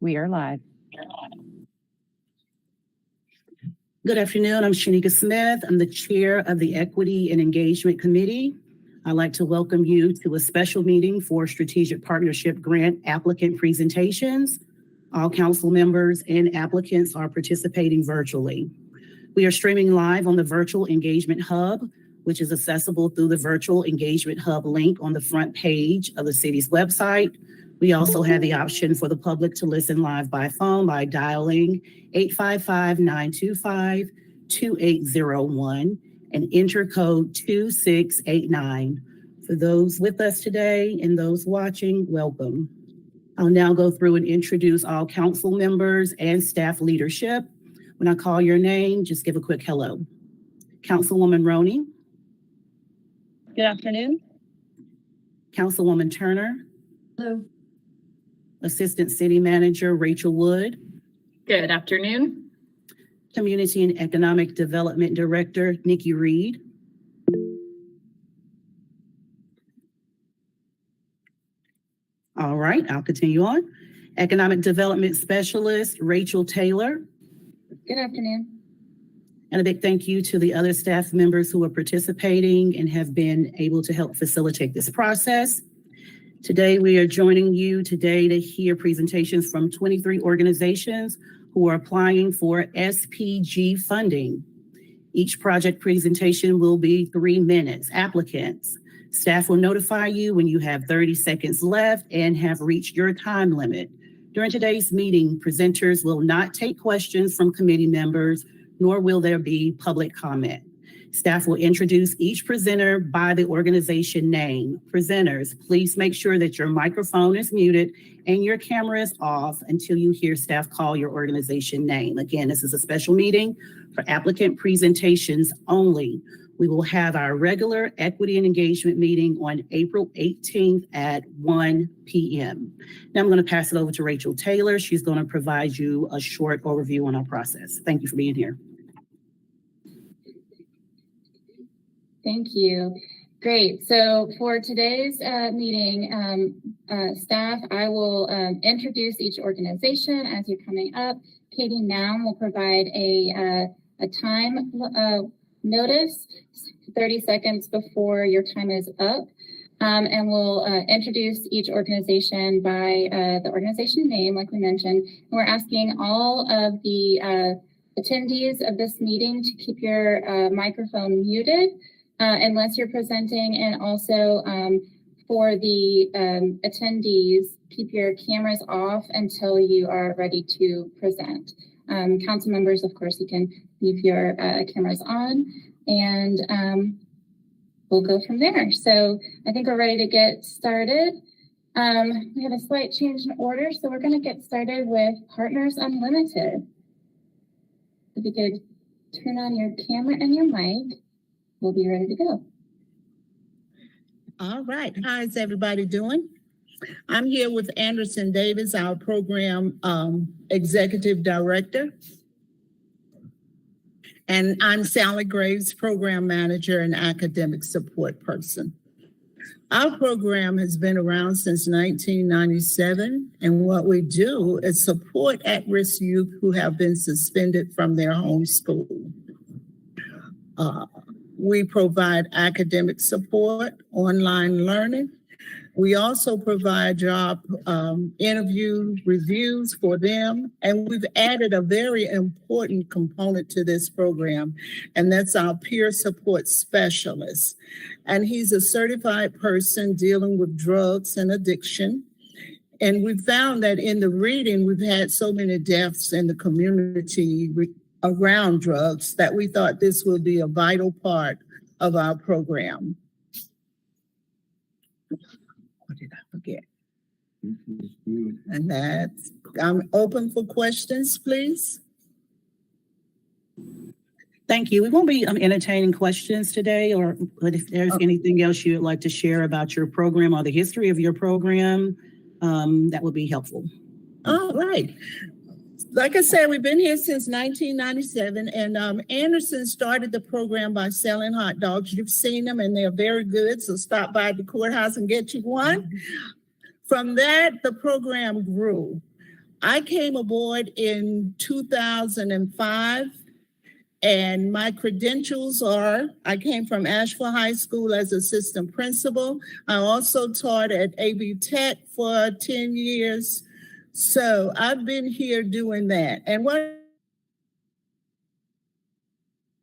We are live. Good afternoon. I'm Shanika Smith. I'm the chair of the Equity and Engagement Committee. I'd like to welcome you to a special meeting for Strategic Partnership Grant applicant presentations. All council members and applicants are participating virtually. We are streaming live on the Virtual Engagement Hub, which is accessible through the Virtual Engagement Hub link on the front page of the city's website. We also have the option for the public to listen live by phone by dialing 855-925-2801 and enter code 2689. For those with us today and those watching, welcome. I'll now go through and introduce all council members and staff leadership. When I call your name, just give a quick hello. Councilwoman Roney. Good afternoon. Councilwoman Turner. Hello. Assistant City Manager Rachel Wood. Good afternoon. Community and Economic Development Director Nikki Reed. All right, I'll continue on. Economic Development Specialist Rachel Taylor. Good afternoon. And a big thank you to the other staff members who are participating and have been able to help facilitate this process. Today, we are joining you today to hear presentations from 23 organizations who are applying for SPG funding. Each project presentation will be 3 minutes. Applicants, staff will notify you when you have 30 seconds left and have reached your time limit. During today's meeting, presenters will not take questions from committee members, nor will there be public comment. Staff will introduce each presenter by the organization name. Presenters, please make sure that your microphone is muted and your camera is off until you hear staff call your organization name. Again, this is a special meeting for applicant presentations only. We will have our regular equity and engagement meeting on April 18th at 1 p.m. Now I'm going to pass it over to Rachel Taylor. She's going to provide you a short overview on our process. Thank you for being here. Thank you. Great. So for today's meeting, staff, I will introduce each organization as you're coming up. Katie Naum will provide a time notice 30 seconds before your time is up. And we'll introduce each organization by the organization name, like we mentioned. And we're asking all of the attendees of this meeting to keep your microphone muted unless you're presenting, and also for the attendees, keep your cameras off until you are ready to present. Council members, of course, you can leave your cameras on, and we'll go from there. So I think we're ready to get started. We have a slight change in order, so we're going to get started with Partners Unlimited. If you could turn on your camera and your mic, we'll be ready to go. All right. How is everybody doing? I'm here with Anderson Davis, our program executive director. And I'm Sally Graves, program manager and academic support person. Our program has been around since 1997, and what we do is support at-risk youth who have been suspended from their home school. We provide academic support, online learning. We also provide job interview reviews for them. And we've added a very important component to this program, and that's our peer support specialist. And he's a certified person dealing with drugs and addiction. And we found that in the reading, we've had so many deaths in the community around drugs that we thought this would be a vital part of our program. What did I forget? And that's, I'm open for questions, please. Thank you. We won't be entertaining questions today, but if there's anything else you would like to share about your program or the history of your program, that would be helpful. All right. Like I said, we've been here since 1997, and Anderson started the program by selling hot dogs. You've seen them, and they're very good, so stop by the courthouse and get you one. From that, the program grew. I came aboard in 2005, and my credentials are, I came from Asheville High School as assistant principal. I also taught at AB Tech for 10 years. So I've been here doing that. And what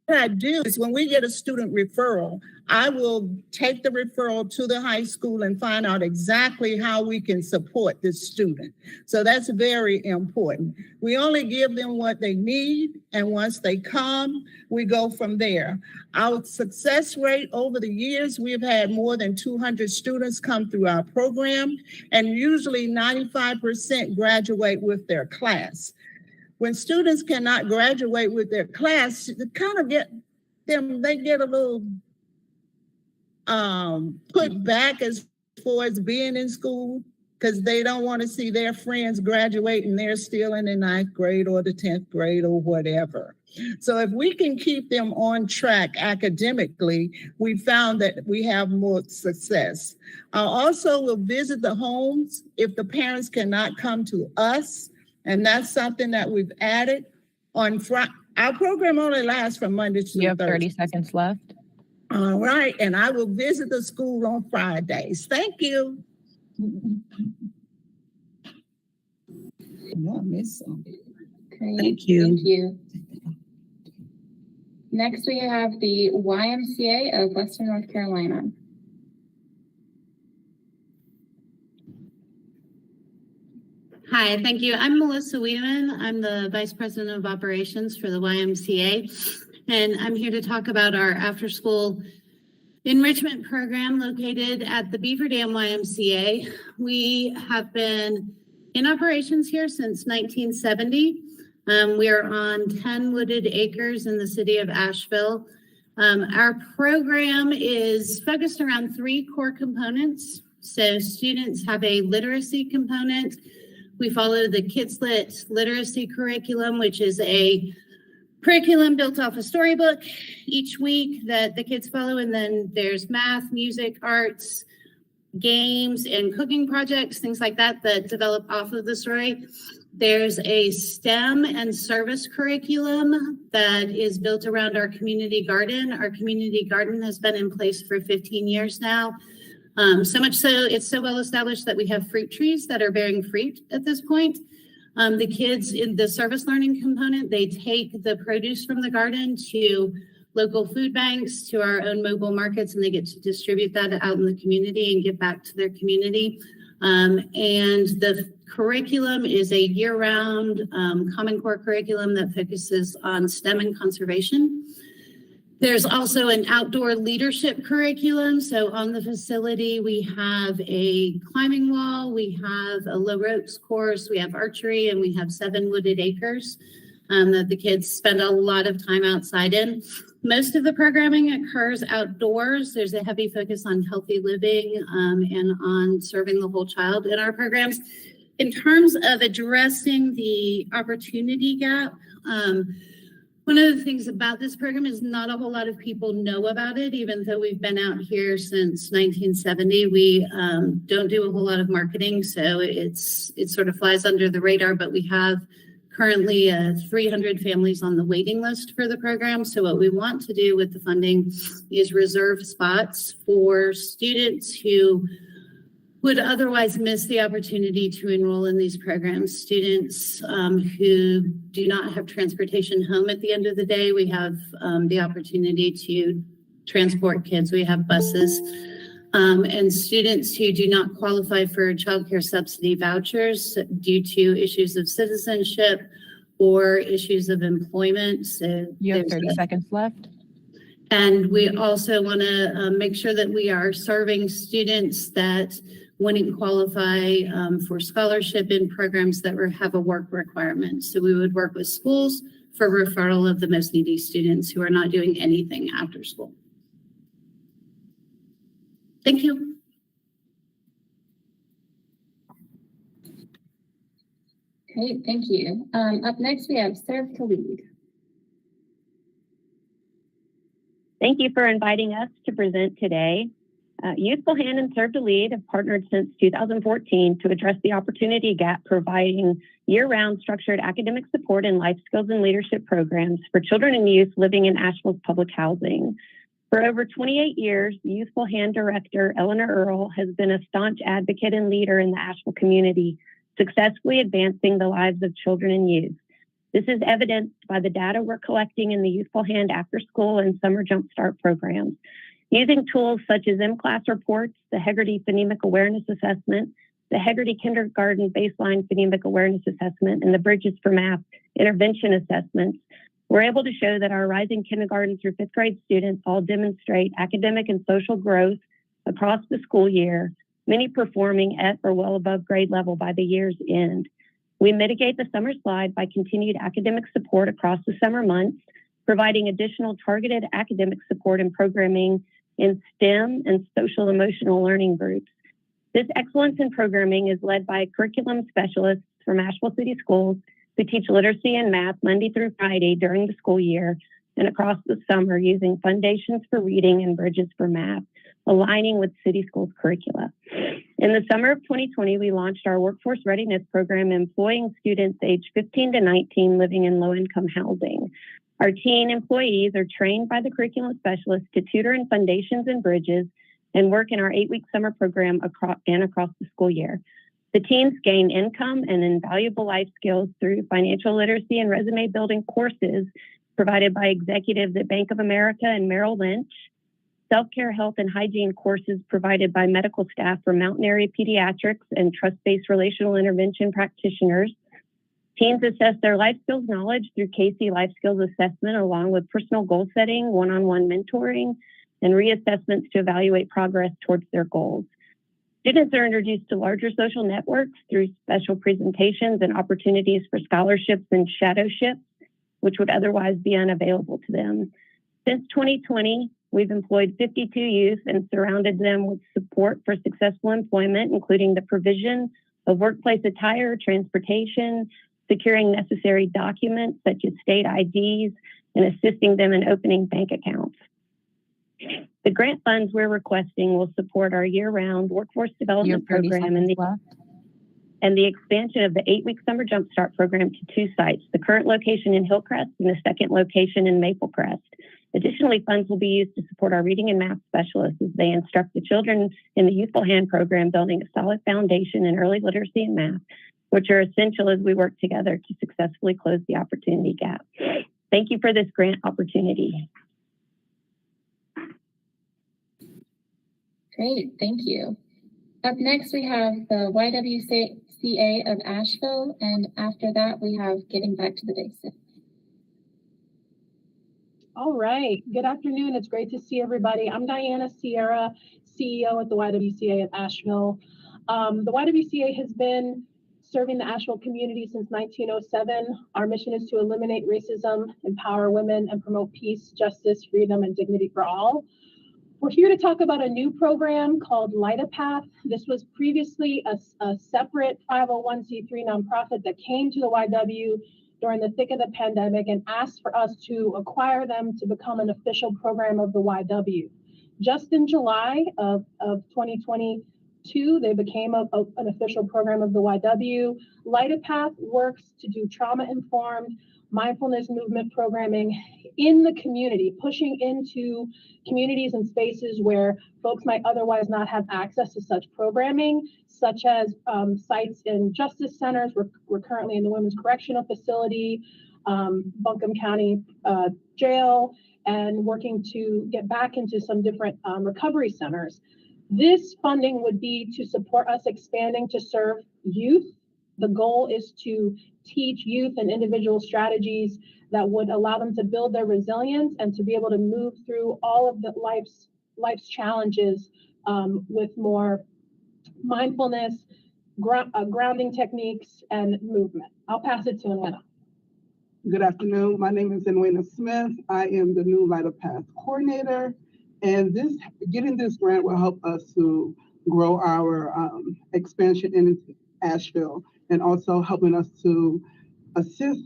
I do is when we get a student referral, I will take the referral to the high school and find out exactly how we can support this student. So that's very important. We only give them what they need, and once they come, we go from there. Our success rate over the years, we've had more than 200 students come through our program, and usually 95% graduate with their class. When students cannot graduate with their class, they kind of get a little put back as far as being in school, because they don't want to see their friends graduate and they're still in the 9th grade or the 10th grade or whatever. So if we can keep them on track academically, we found that we have more success. I also will visit the homes if the parents cannot come to us. And that's something that we've added on Friday. Our program only lasts from Monday to Thursday. You have 30 seconds left. All right. And I will visit the school on Fridays. Thank you. Great. Thank you. Thank you. Next, we have the YMCA of Western North Carolina. Hi, thank you. I'm Melissa Wiedemann. I'm the Vice President of Operations for the YMCA, and I'm here to talk about our after-school enrichment program located at the Beaver Dam YMCA. We have been in operations here since 1970. We are on 10 wooded acres in the city of Asheville. Our program is focused around 3 core components. So students have a literacy component. We follow the Kids Lit literacy curriculum, which is a curriculum built off a storybook each week that the kids follow. And then there's math, music, arts, games, and cooking projects, things like that, that develop off of the story. There's a STEM and service curriculum that is built around our community garden. Our community garden has been in place for 15 years now. So much so, it's so well established that we have fruit trees that are bearing fruit at this point. The kids in the service learning component, they take the produce from the garden to local food banks, to our own mobile markets, and they get to distribute that out in the community and give back to their community. And the curriculum is a year-round Common Core curriculum that focuses on STEM and conservation. There's also an outdoor leadership curriculum. So on the facility, we have a climbing wall, we have a low ropes course, we have archery, and we have 7 wooded acres that the kids spend a lot of time outside in. Most of the programming occurs outdoors. There's a heavy focus on healthy living and on serving the whole child in our programs. In terms of addressing the opportunity gap, one of the things about this program is not a whole lot of people know about it, even though we've been out here since 1970. We don't do a whole lot of marketing, so it sort of flies under the radar, but we have currently 300 families on the waiting list for the program. So what we want to do with the funding is reserve spots for students who would otherwise miss the opportunity to enroll in these programs. Students who do not have transportation home at the end of the day, we have the opportunity to transport kids. We have buses. And students who do not qualify for child care subsidy vouchers due to issues of citizenship or issues of employment. So You have 30 seconds left. And we also want to make sure that we are serving students that wouldn't qualify for scholarship in programs that have a work requirement. So we would work with schools for referral of the most needy students who are not doing anything after school. Thank you. Great, thank you. Up next, we have Serve to Lead. Thank you for inviting us to present today. Youthful Hand and Serve to Lead have partnered since 2014 to address the opportunity gap, providing year-round structured academic support and life skills and leadership programs for children and youth living in Asheville's public housing. For over 28 years, the Youthful Hand Director, Eleanor Earle, has been a staunch advocate and leader in the Asheville community, successfully advancing the lives of children and youth. This is evidenced by the data we're collecting in the Youthful Hand after school and summer jumpstart programs. Using tools such as M-Class reports, the Hegarty Phonemic Awareness Assessment, the Hegarty Kindergarten Baseline Phonemic Awareness Assessment, and the Bridges for Math Intervention Assessments, we're able to show that our rising kindergarten through fifth grade students all demonstrate academic and social growth across the school year, many performing at or well above grade level by the year's end. We mitigate the summer slide by continued academic support across the summer months, providing additional targeted academic support and programming in STEM and social emotional learning groups. This excellence in programming is led by curriculum specialists from Asheville City Schools who teach literacy and math Monday through Friday during the school year and across the summer using Foundations for Reading and Bridges for Math, aligning with City Schools curricula. In the summer of 2020, we launched our workforce readiness program employing students aged 15 to 19 living in low-income housing. Our teen employees are trained by the curriculum specialists to tutor in Foundations and Bridges and work in our 8-week summer program across the school year. The teens gain income and invaluable life skills through financial literacy and resume building courses provided by executives at Bank of America and Merrill Lynch, self-care health and hygiene courses provided by medical staff from Mountain Area Pediatrics and trust-based relational intervention practitioners. Teens assess their life skills knowledge through KC Life Skills Assessment, along with personal goal setting, one-on-one mentoring, and reassessments to evaluate progress towards their goals. Students are introduced to larger social networks through special presentations and opportunities for scholarships and shadowships, which would otherwise be unavailable to them. Since 2020, we've employed 52 youth and surrounded them with support for successful employment, including the provision of workplace attire, transportation, securing necessary documents such as state IDs, and assisting them in opening bank accounts. The grant funds we're requesting will support our year-round workforce development program and the expansion of the 8-week summer jumpstart program to 2 sites, the current location in Hillcrest and the second location in Maple Crest. Additionally, funds will be used to support our reading and math specialists as they instruct the children in the Youthful Hand program, building a solid foundation in early literacy and math, which are essential as we work together to successfully close the opportunity gap. Thank you for this grant opportunity. Great, thank you. Up next, we have the YWCA of Asheville, and after that, we have Getting Back to the Basics. All right, good afternoon. It's great to see everybody. I'm Diana Sierra, CEO at the YWCA of Asheville. The YWCA has been serving the Asheville community since 1907. Our mission is to eliminate racism, empower women, and promote peace, justice, freedom, and dignity for all. We're here to talk about a new program called Light a Path. This was previously a separate 501c3 nonprofit that came to the YW during the thick of the pandemic and asked for us to acquire them to become an official program of the YW. Just in July of 2022, they became an official program of the YW. Light a Path works to do trauma-informed mindfulness movement programming in the community, pushing into communities and spaces where folks might otherwise not have access to such programming, such as sites in justice centers. We're currently in the Women's Correctional Facility, Buncombe County Jail, and working to get back into some different recovery centers. This funding would be to support us expanding to serve youth. The goal is to teach youth and individual strategies that would allow them to build their resilience and to be able to move through all of the life's challenges with more mindfulness, grounding techniques, and movement. I'll pass it to Anna. Good afternoon. My name is Enwena Smith. I am the new Light a Path coordinator, and getting this grant will help us to grow our expansion in Asheville, and also helping us to assist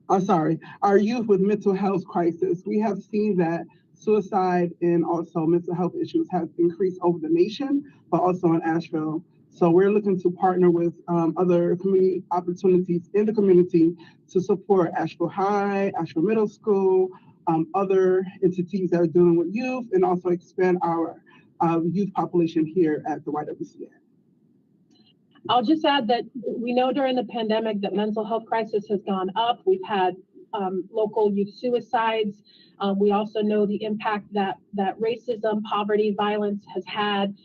our youth with mental health crisis. We have seen that suicide and also mental health issues has increased over the nation, but also in Asheville. So we're looking to partner with other community opportunities in the community to support Asheville High, Asheville Middle School, other entities that are dealing with youth, and also expand our youth population here at the YWCA. I'll just add that we know during the pandemic that mental health crisis has gone up. We've had local youth suicides. We also know the impact that racism, poverty, violence has had,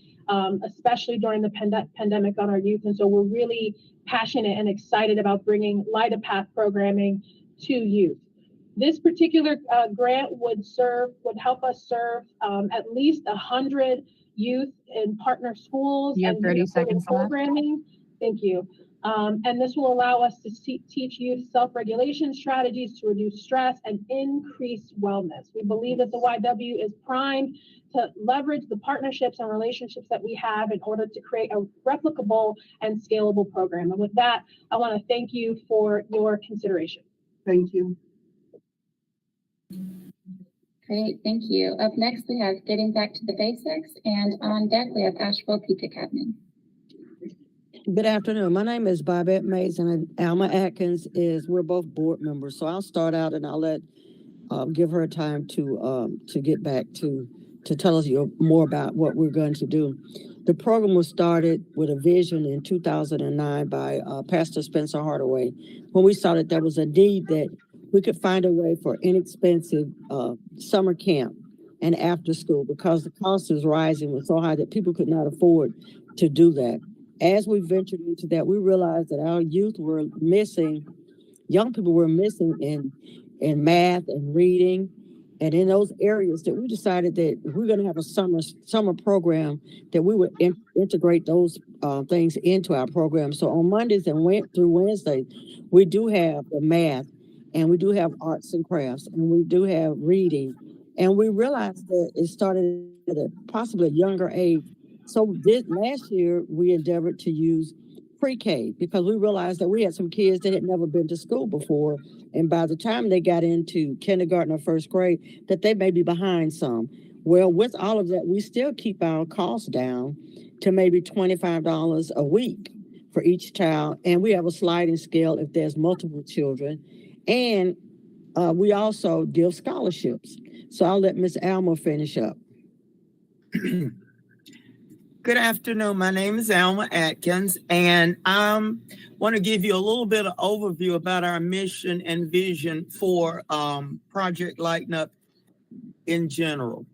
especially during the pandemic on our youth. And so we're really passionate and excited about bringing Light a Path programming to youth. This particular grant would help us serve at least 100 youth in partner schools You have and 30 youth seconds left. programming. Thank you. And this will allow us to teach youth self-regulation strategies to reduce stress and increase wellness. We believe that the YW is primed to leverage the partnerships and relationships that we have in order to create a replicable and scalable program. And with that, I want to thank you for your consideration. Thank you. Great, thank you. Up next, we have Getting Back to the Basics, and on deck, we have Asheville Peak Academy. Good afternoon. My name is Bobette Mays and Alma Atkins we're both board members. So I'll start out and I'll give her time to get back to tell us more about what we're going to do. The program was started with a vision in 2009 by Pastor Spencer Hardaway. When we started, there was a need that we could find a way for inexpensive summer camp and after school, because the cost is rising was so high that people could not afford to do that. As we ventured into that, we realized that our youth were missing, young people were missing in math and reading. And in those areas that we decided that we're going to have a summer program, that we would integrate those things into our program. So on Mondays and through Wednesdays, we do have the math, and we do have arts and crafts, and we do have reading. And we realized that it started at possibly a younger age. So last year, we endeavored to use pre-K, because we realized that we had some kids that had never been to school before. And by the time they got into kindergarten or first grade, that they may be behind some. Well, with all of that, we still keep our costs down to maybe $25 a week for each child. And we have a sliding scale if there's multiple children. And we also give scholarships. So I'll let Ms. Alma finish up. Good afternoon. My name is Alma Atkins, and I want to give you a little bit of overview about our mission and vision for Project Lighten Up in general.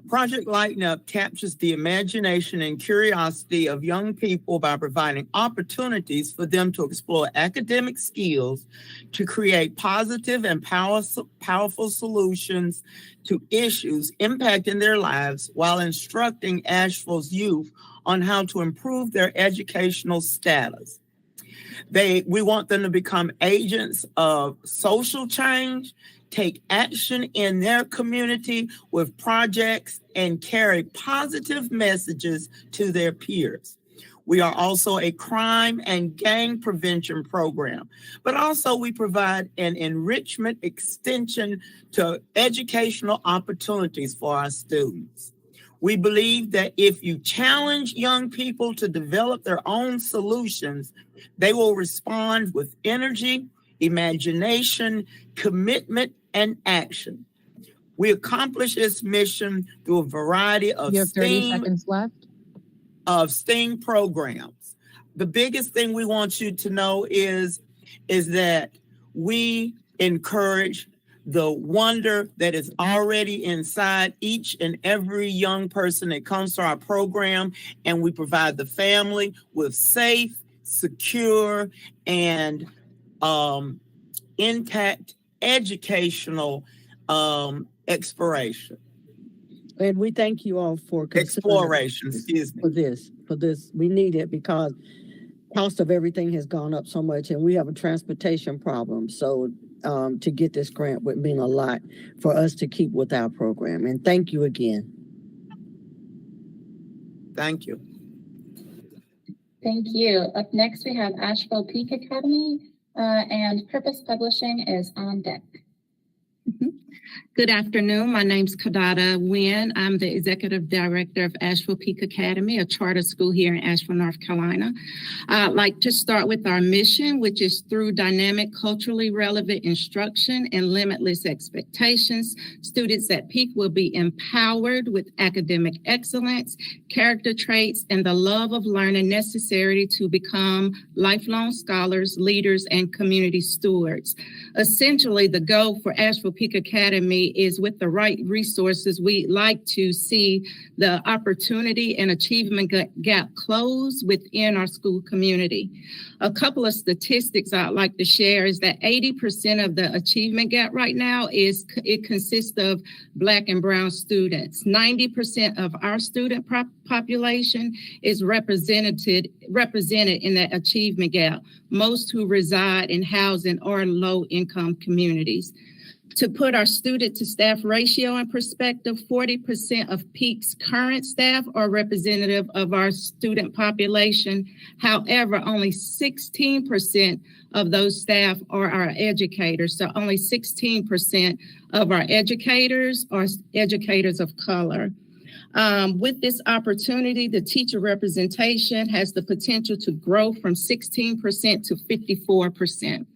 Project Lighten Up captures the imagination and curiosity of young people by providing opportunities for them to explore academic skills, to create positive and powerful solutions to issues impacting their lives, while instructing Asheville's youth on how to improve their educational status. We want them to become agents of social change, take action in their community with projects, and carry positive messages to their peers. We are also a crime and gang prevention program, but also we provide an enrichment extension to educational opportunities for our students. We believe that if you challenge young people to develop their own solutions, they will respond with energy, imagination, commitment, and action. We accomplish this mission through a variety of You have 30 seconds left. STEAM programs. The biggest thing we want you to know is that we encourage the wonder that is already inside each and every young person that comes to our program, and we provide the family with safe, secure, and intact educational exploration. And we thank you all for exploration, excuse me. For this. We need it because cost of everything has gone up so much, and we have a transportation problem. So to get this grant would mean a lot for us to keep with our program. And thank you again. Thank you. Thank you. Up next, we have Asheville Peak Academy, and Purpose Publishing is on deck. Good afternoon. My name's Kadada Nguyen. I'm the Executive Director of Asheville Peak Academy, a charter school here in Asheville, North Carolina. I'd like to start with our mission, which is through dynamic, culturally relevant instruction and limitless expectations, students at Peak will be empowered with academic excellence, character traits, and the love of learning necessary to become lifelong scholars, leaders, and community stewards. Essentially, the goal for Asheville Peak Academy is with the right resources, we'd like to see the opportunity and achievement gap close within our school community. A couple of statistics I'd like to share is that 80% of the achievement gap right now it consists of Black and Brown students. 90% of our student population is represented in that achievement gap, most who reside in housing or low-income communities. To put our student to staff ratio in perspective, 40% of Peak's current staff are representative of our student population. However, only 16% of those staff are our educators. So only 16% of our educators are educators of color. With this opportunity, the teacher representation has the potential to grow from 16% to 54%.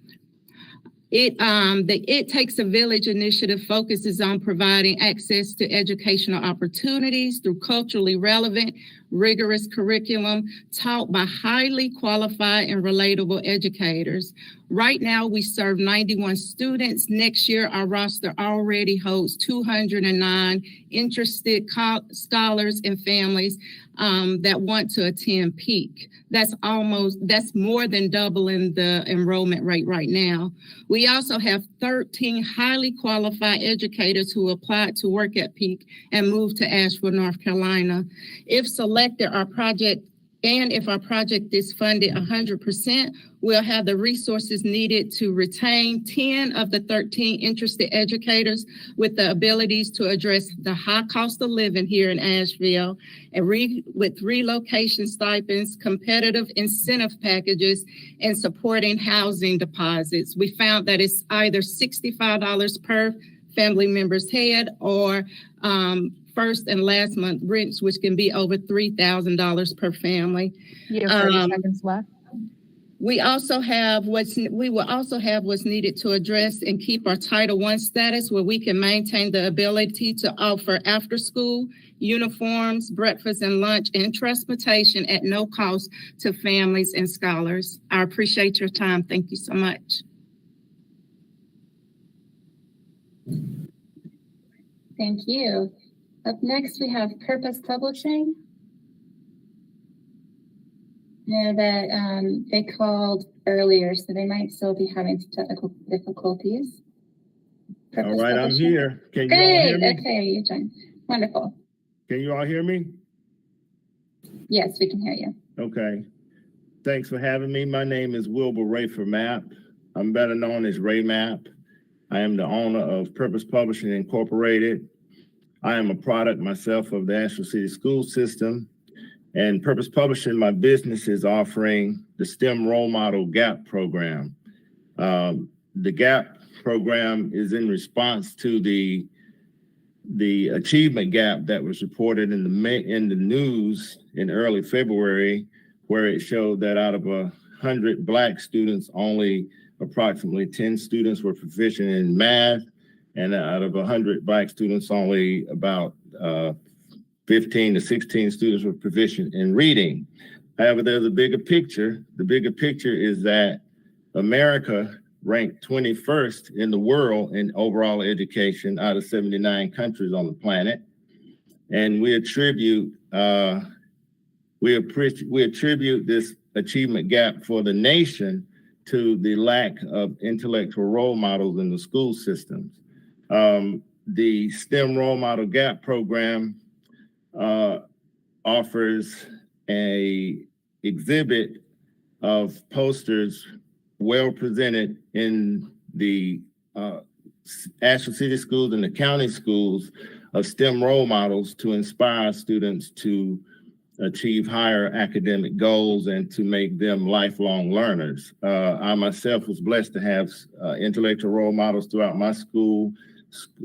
The It Takes a Village initiative focuses on providing access to educational opportunities through culturally relevant, rigorous curriculum taught by highly qualified and relatable educators. Right now, we serve 91 students. Next year, our roster already holds 209 interested scholars and families that want to attend Peak. That's more than doubling the enrollment rate right now. We also have 13 highly qualified educators who applied to work at Peak and moved to Asheville, North Carolina. If selected, if our project is funded 100%, we'll have the resources needed to retain 10 of the 13 interested educators with the abilities to address the high cost of living here in Asheville, and with relocation stipends, competitive incentive packages, and supporting housing deposits. We found that it's either $65 per family member's head or first and last month rents, which can be over $3,000 per family. You have 30 seconds left. We will also have what's needed to address and keep our Title I status, where we can maintain the ability to offer after school, uniforms, breakfast and lunch, and transportation at no cost to families and scholars. I appreciate your time. Thank you so much. Thank you. Up next, we have Purpose Publishing. I know that they called earlier, so they might still be having some technical difficulties. All right, I'm here. Can you all hear me? Okay, you joined. Wonderful. Can you all hear me? Yes, we can hear you. Okay. Thanks for having me. My name is Wilbur Rayford Mapp. I'm better known as Ray Mapp. I am the owner of Purpose Publishing Incorporated. I am a product myself of the Asheville City School System. And Purpose Publishing, my business, is offering the STEM Role Model GAP program. The GAP program is in response to the achievement gap that was reported in the news in early February, where it showed that out of 100 Black students, only approximately 10 students were proficient in math, and out of 100 Black students, only about 15 to 16 students were proficient in reading. However, there's a bigger picture. The bigger picture is that America ranked 21st in the world in overall education out of 79 countries on the planet. And we attribute this achievement gap for the nation to the lack of intellectual role models in the school systems. The STEM Role Model GAP program offers a exhibit of posters well presented in the Asheville City Schools and the county schools of STEM role models to inspire students to achieve higher academic goals and to make them lifelong learners. I myself was blessed to have intellectual role models throughout my school.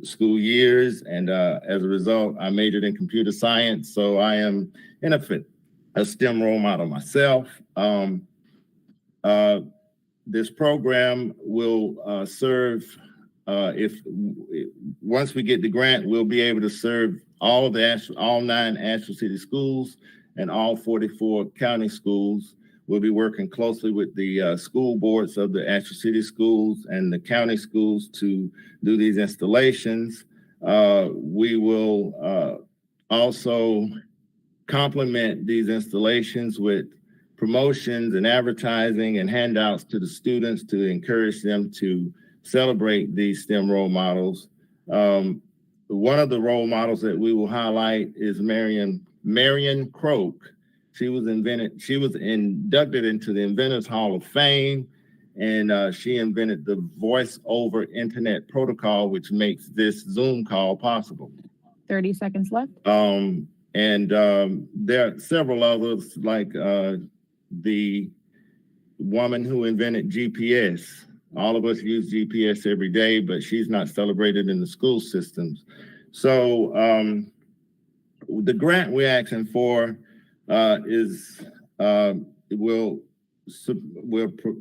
school years. And as a result, I majored in computer science. So I am, in effect, a STEM role model myself. This program will serve, once we get the grant, we'll be able to serve all 9 Asheville City schools and all 44 county schools. We'll be working closely with the school boards of the Asheville City schools and the county schools to do these installations. We will also complement these installations with promotions and advertising and handouts to the students to encourage them to celebrate these STEM role models. One of the role models that we will highlight is Marion Croak. She was inducted into the Inventors Hall of Fame, and she invented the voice over internet protocol, which makes this Zoom call possible. 30 seconds left. There are several others, like the woman who invented GPS. All of us use GPS every day, but she's not celebrated in the school systems. So the grant we're asking for will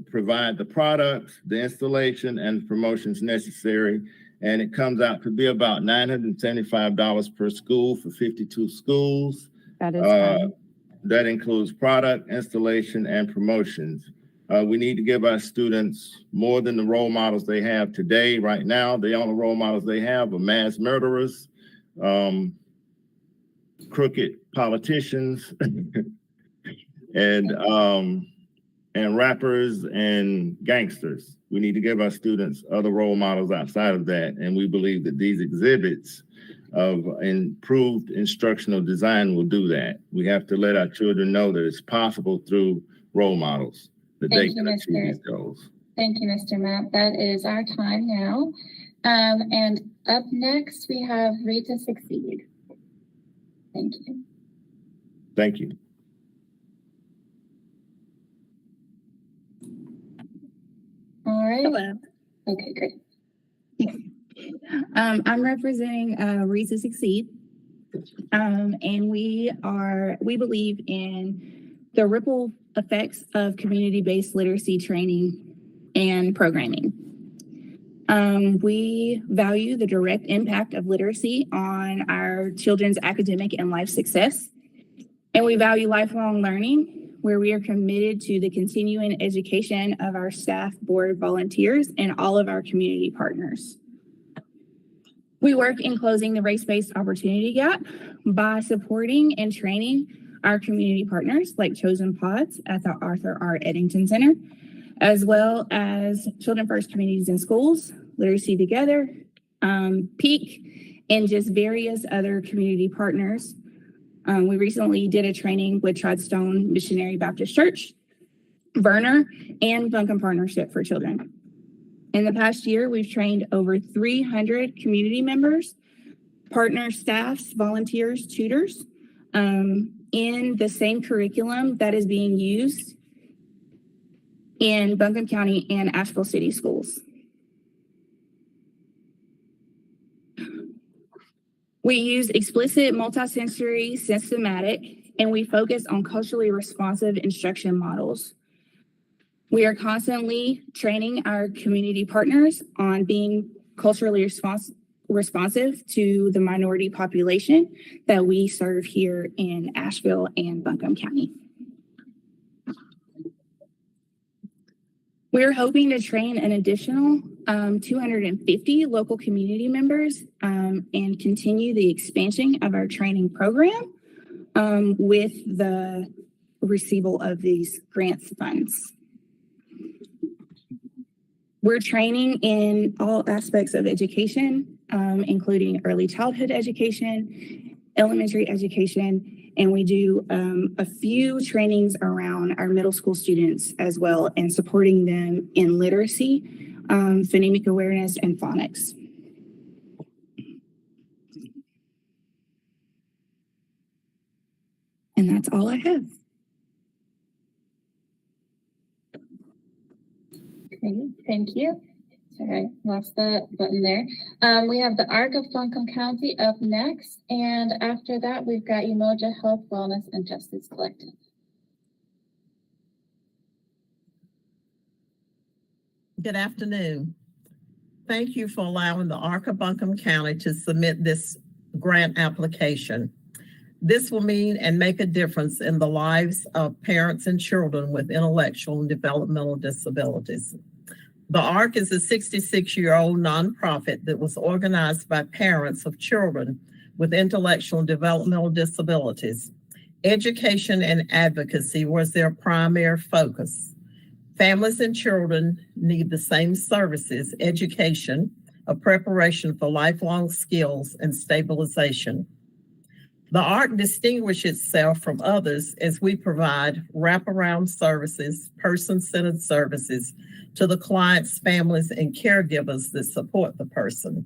provide the products, the installation, and promotions necessary. And it comes out to be about $975 per school for 52 schools. That is that includes product, installation, and promotions. We need to give our students more than the role models they have today. Right now, the only role models they have are mass murderers, crooked politicians, and rappers and gangsters. We need to give our students other role models outside of that. And we believe that these exhibits of improved instructional design will do that. We have to let our children know that it's possible through role models that they can achieve these goals. Thank you, Mr. Mapp. That is our time now. And up next, we have Read to Succeed. Thank you. Thank you. All right. Hello. Okay, great. I'm representing Read to Succeed. And we believe in the ripple effects of community-based literacy training and programming. We value the direct impact of literacy on our children's academic and life success. And we value lifelong learning, where we are committed to the continuing education of our staff, board, volunteers, and all of our community partners. We work in closing the race-based opportunity gap by supporting and training our community partners like Chosen Pods at the Arthur R. Eddington Center, as well as Children First Communities in Schools, Literacy Together, PEAK, and just various other community partners. We recently did a training with Tridestone Missionary Baptist Church, Verner, and Buncombe Partnership for Children. In the past year, we've trained over 300 community members, partners, staffs, volunteers, tutors, in the same curriculum that is being used in Buncombe County and Asheville City schools. We use explicit, multisensory, systematic, and we focus on culturally responsive instruction models. We are constantly training our community partners on being culturally responsive to the minority population that we serve here in Asheville and Buncombe County. We're hoping to train an additional 250 local community members and continue the expansion of our training program with the receival of these grants funds. We're training in all aspects of education, including early childhood education, elementary education, and we do a few trainings around our middle school students as well, and supporting them in literacy, phonemic awareness, and phonics. And that's all I have. Great, thank you. Sorry, lost that button there. We have the ARC of Buncombe County up next, and after that, we've got Umoja Health, Wellness, and Justice Collective. Good afternoon. Thank you for allowing the ARC of Buncombe County to submit this grant application. This will mean and make a difference in the lives of parents and children with intellectual and developmental disabilities. The ARC is a 66-year-old nonprofit that was organized by parents of children with intellectual and developmental disabilities. Education and advocacy was their primary focus. Families and children need the same services, education, a preparation for lifelong skills, and stabilization. The ARC distinguishes itself from others as we provide wraparound services, person-centered services to the clients, families, and caregivers that support the person.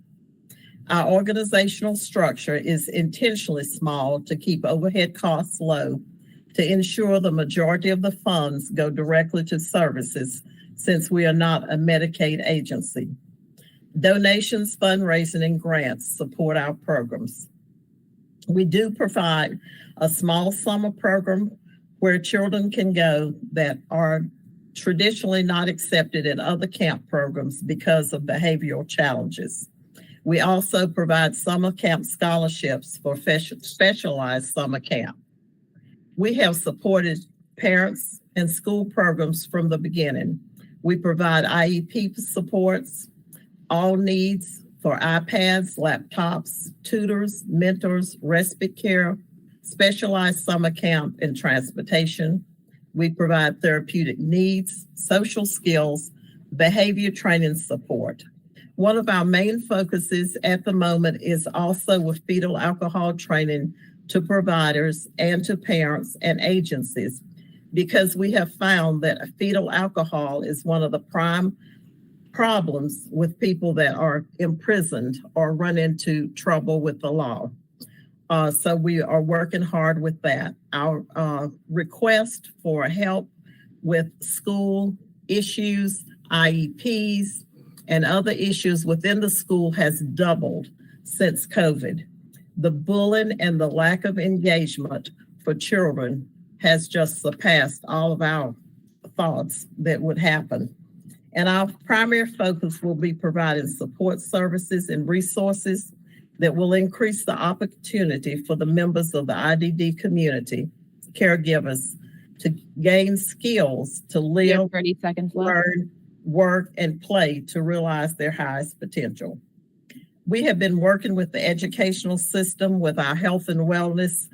Our organizational structure is intentionally small to keep overhead costs low, to ensure the majority of the funds go directly to services, since we are not a Medicaid agency. Donations, fundraising, and grants support our programs. We do provide a small summer program where children can go that are traditionally not accepted in other camp programs because of behavioral challenges. We also provide summer camp scholarships for specialized summer camp. We have supported parents and school programs from the beginning. We provide IEP supports, all needs for iPads, laptops, tutors, mentors, respite care, specialized summer camp, and transportation. We provide therapeutic needs, social skills, behavior training support. One of our main focuses at the moment is also with fetal alcohol training to providers and to parents and agencies, because we have found that fetal alcohol is one of the prime problems with people that are imprisoned or run into trouble with the law. So we are working hard with that. Our request for help with school issues, IEPs, and other issues within the school has doubled since COVID. The bullying and the lack of engagement for children has just surpassed all of our thoughts that would happen. And our primary focus will be providing support services and resources that will increase the opportunity for the members of the IDD community, caregivers, to gain skills to live, 30 seconds left. learn, work, and play to realize their highest potential. We have been working with the educational system with our health and wellness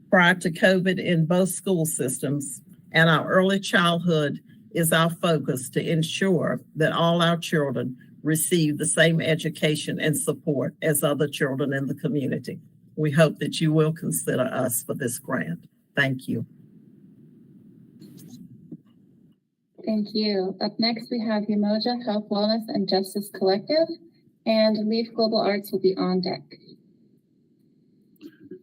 prior to COVID in both school systems, and our early childhood is our focus to ensure that all our children receive the same education and support as other children in the community. We hope that you will consider us for this grant. Thank you. Thank you. Up next, we have Umoja Health, Wellness, and Justice Collective, and Leaf Global Arts will be on deck.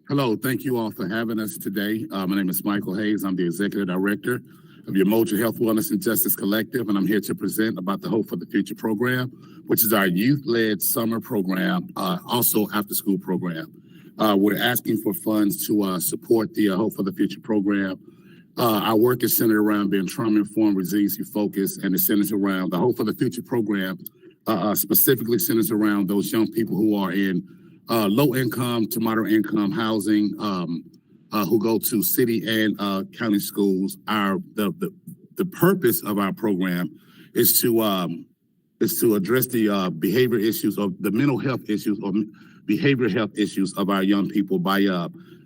Hello, thank you all for having us today. My name is Michael Hayes. I'm the Executive Director of Umoja Health, Wellness, and Justice Collective, and I'm here to present about the Hope for the Future program, which is our youth-led summer program, also after-school program. We're asking for funds to support the Hope for the Future program. Our work is centered around being trauma-informed, resiliency-focused, and is centered around the Hope for the Future program, specifically centers around those young people who are in low-income to moderate-income housing, who go to city and county schools. The purpose of our program is to address the behavior issues or the mental health issues or behavioral health issues of our young people by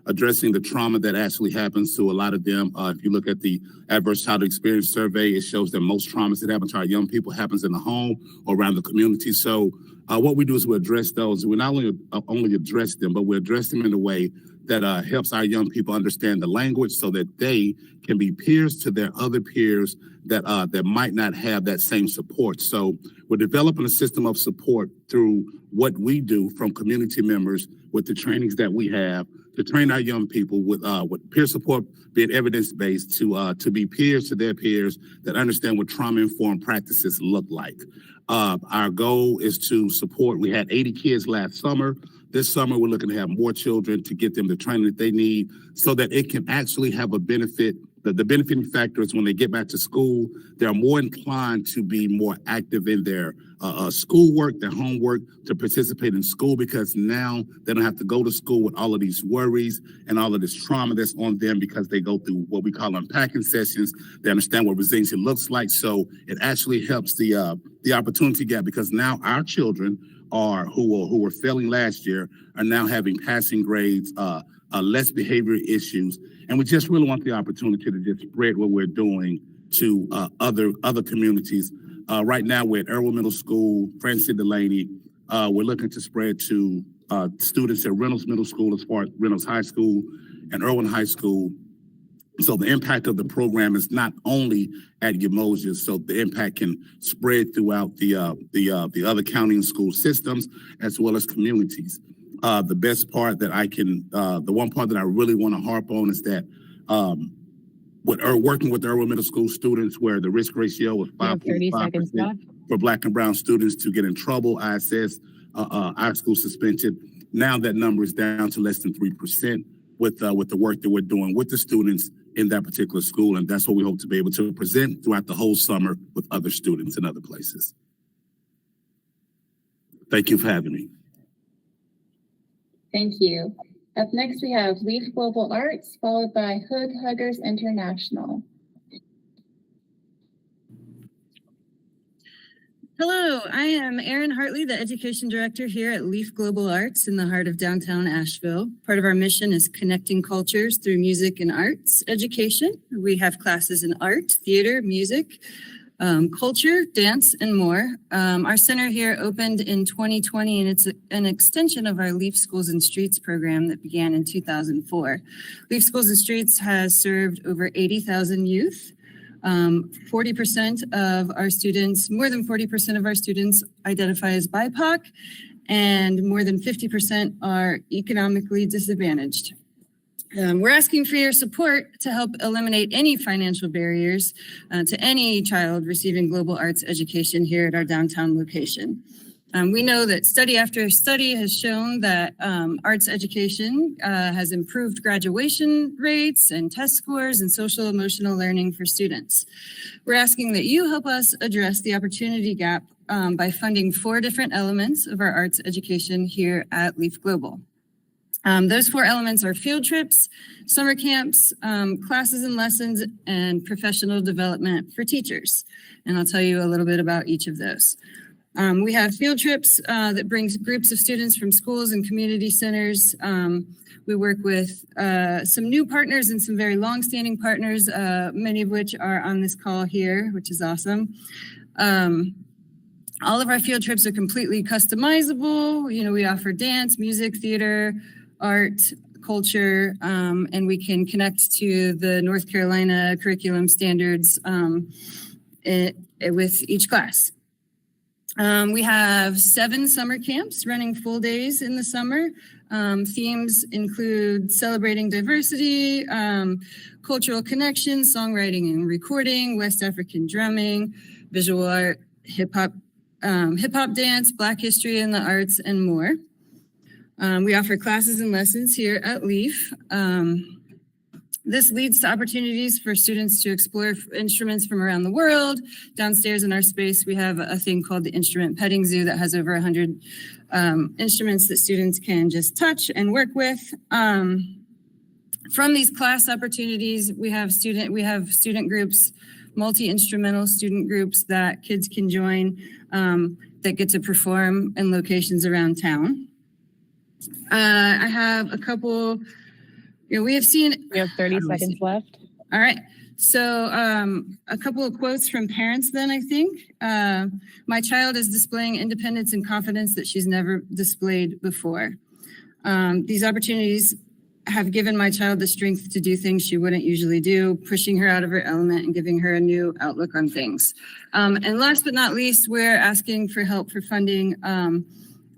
addressing the trauma that actually happens to a lot of them. If you look at the Adverse Childhood Experience Survey, it shows that most traumas that happen to our young people happens in the home or around the community. So what we do is we address those. We not only address them, but we address them in a way that helps our young people understand the language so that they can be peers to their other peers that might not have that same support. So we're developing a system of support through what we do from community members with the trainings that we have to train our young people with peer support, being evidence-based, to be peers to their peers that understand what trauma-informed practices look like. Our goal is to support, we had 80 kids last summer. This summer, we're looking to have more children to get them the training that they need so that it can actually have a benefit. The benefiting factor is when they get back to school, they're more inclined to be more active in their schoolwork, their homework, to participate in school, because now they don't have to go to school with all of these worries and all of this trauma that's on them, because they go through what we call unpacking sessions. They understand what resiliency looks like. So it actually helps the opportunity gap, because now our children who were failing last year are now having passing grades, less behavioral issues. And we just really want the opportunity to just spread what we're doing to other communities. Right now, we're at Irwin Middle School, Francis Delaney. We're looking to spread to students at Reynolds Middle School, as far as Reynolds High School and Irwin High School. So the impact of the program is not only at Umoja, so the impact can spread throughout the other county and school systems, as well as communities. The best part that the one part that I really want to harp on is that working with Irwin Middle School students, where the risk ratio was 5.5% for Black and Brown students to get in trouble, ISS, our school suspension. Now that number is down to less than 3% with the work that we're doing with the students in that particular school. And that's what we hope to be able to present throughout the whole summer with other students in other places. Thank you for having me. Thank you. Up next, we have Leaf Global Arts, followed by Hood Huggers International. Hello, I am Erin Hartley, the Education Director here at Leaf Global Arts in the heart of downtown Asheville. Part of our mission is connecting cultures through music and arts education. We have classes in art, theater, music, culture, dance, and more. Our center here opened in 2020, and it's an extension of our Leaf Schools and Streets program that began in 2004. Leaf Schools and Streets has served over 80,000 youth. 40% of our students, more than 40% of our students identify as BIPOC, and more than 50% are economically disadvantaged. We're asking for your support to help eliminate any financial barriers to any child receiving global arts education here at our downtown location. We know that study after study has shown that arts education has improved graduation rates and test scores and social emotional learning for students. We're asking that you help us address the opportunity gap by funding 4 different elements of our arts education here at Leaf Global. Those 4 elements are field trips, summer camps, classes and lessons, and professional development for teachers. And I'll tell you a little bit about each of those. We have field trips that brings groups of students from schools and community centers. We work with some new partners and some very long-standing partners, many of which are on this call here, which is awesome. All of our field trips are completely customizable. You know, we offer dance, music, theater, art, culture, and we can connect to the North Carolina curriculum standards with each class. We have 7 summer camps running full days in the summer. Themes include celebrating diversity, cultural connections, songwriting and recording, West African drumming, visual art, hip hop dance, Black history and the arts, and more. We offer classes and lessons here at Leaf. This leads to opportunities for students to explore instruments from around the world. Downstairs in our space, we have a thing called the Instrument Petting Zoo that has over 100 instruments that students can just touch and work with. From these class opportunities, we have student groups, multi-instrumental student groups that kids can join that get to perform in locations around town. I have a couple. We have 30 seconds left. All right. So a couple of quotes from parents then, I think. My child is displaying independence and confidence that she's never displayed before. These opportunities have given my child the strength to do things she wouldn't usually do, pushing her out of her element and giving her a new outlook on things. And last but not least, we're asking for help for funding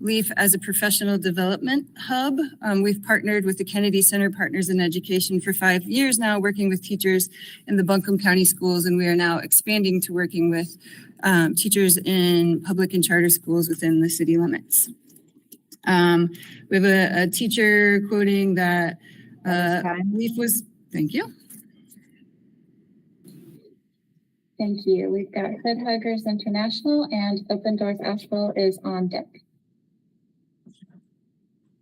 LEAF as a professional development hub. We've partnered with the Kennedy Center Partners in Education for 5 years now, working with teachers in the Buncombe County schools, and we are now expanding to working with teachers in public and charter schools within the city limits. We have a teacher quoting that LEAF was, thank you. Thank you. We've got Hood Huggers International and Open Doors Asheville is on deck.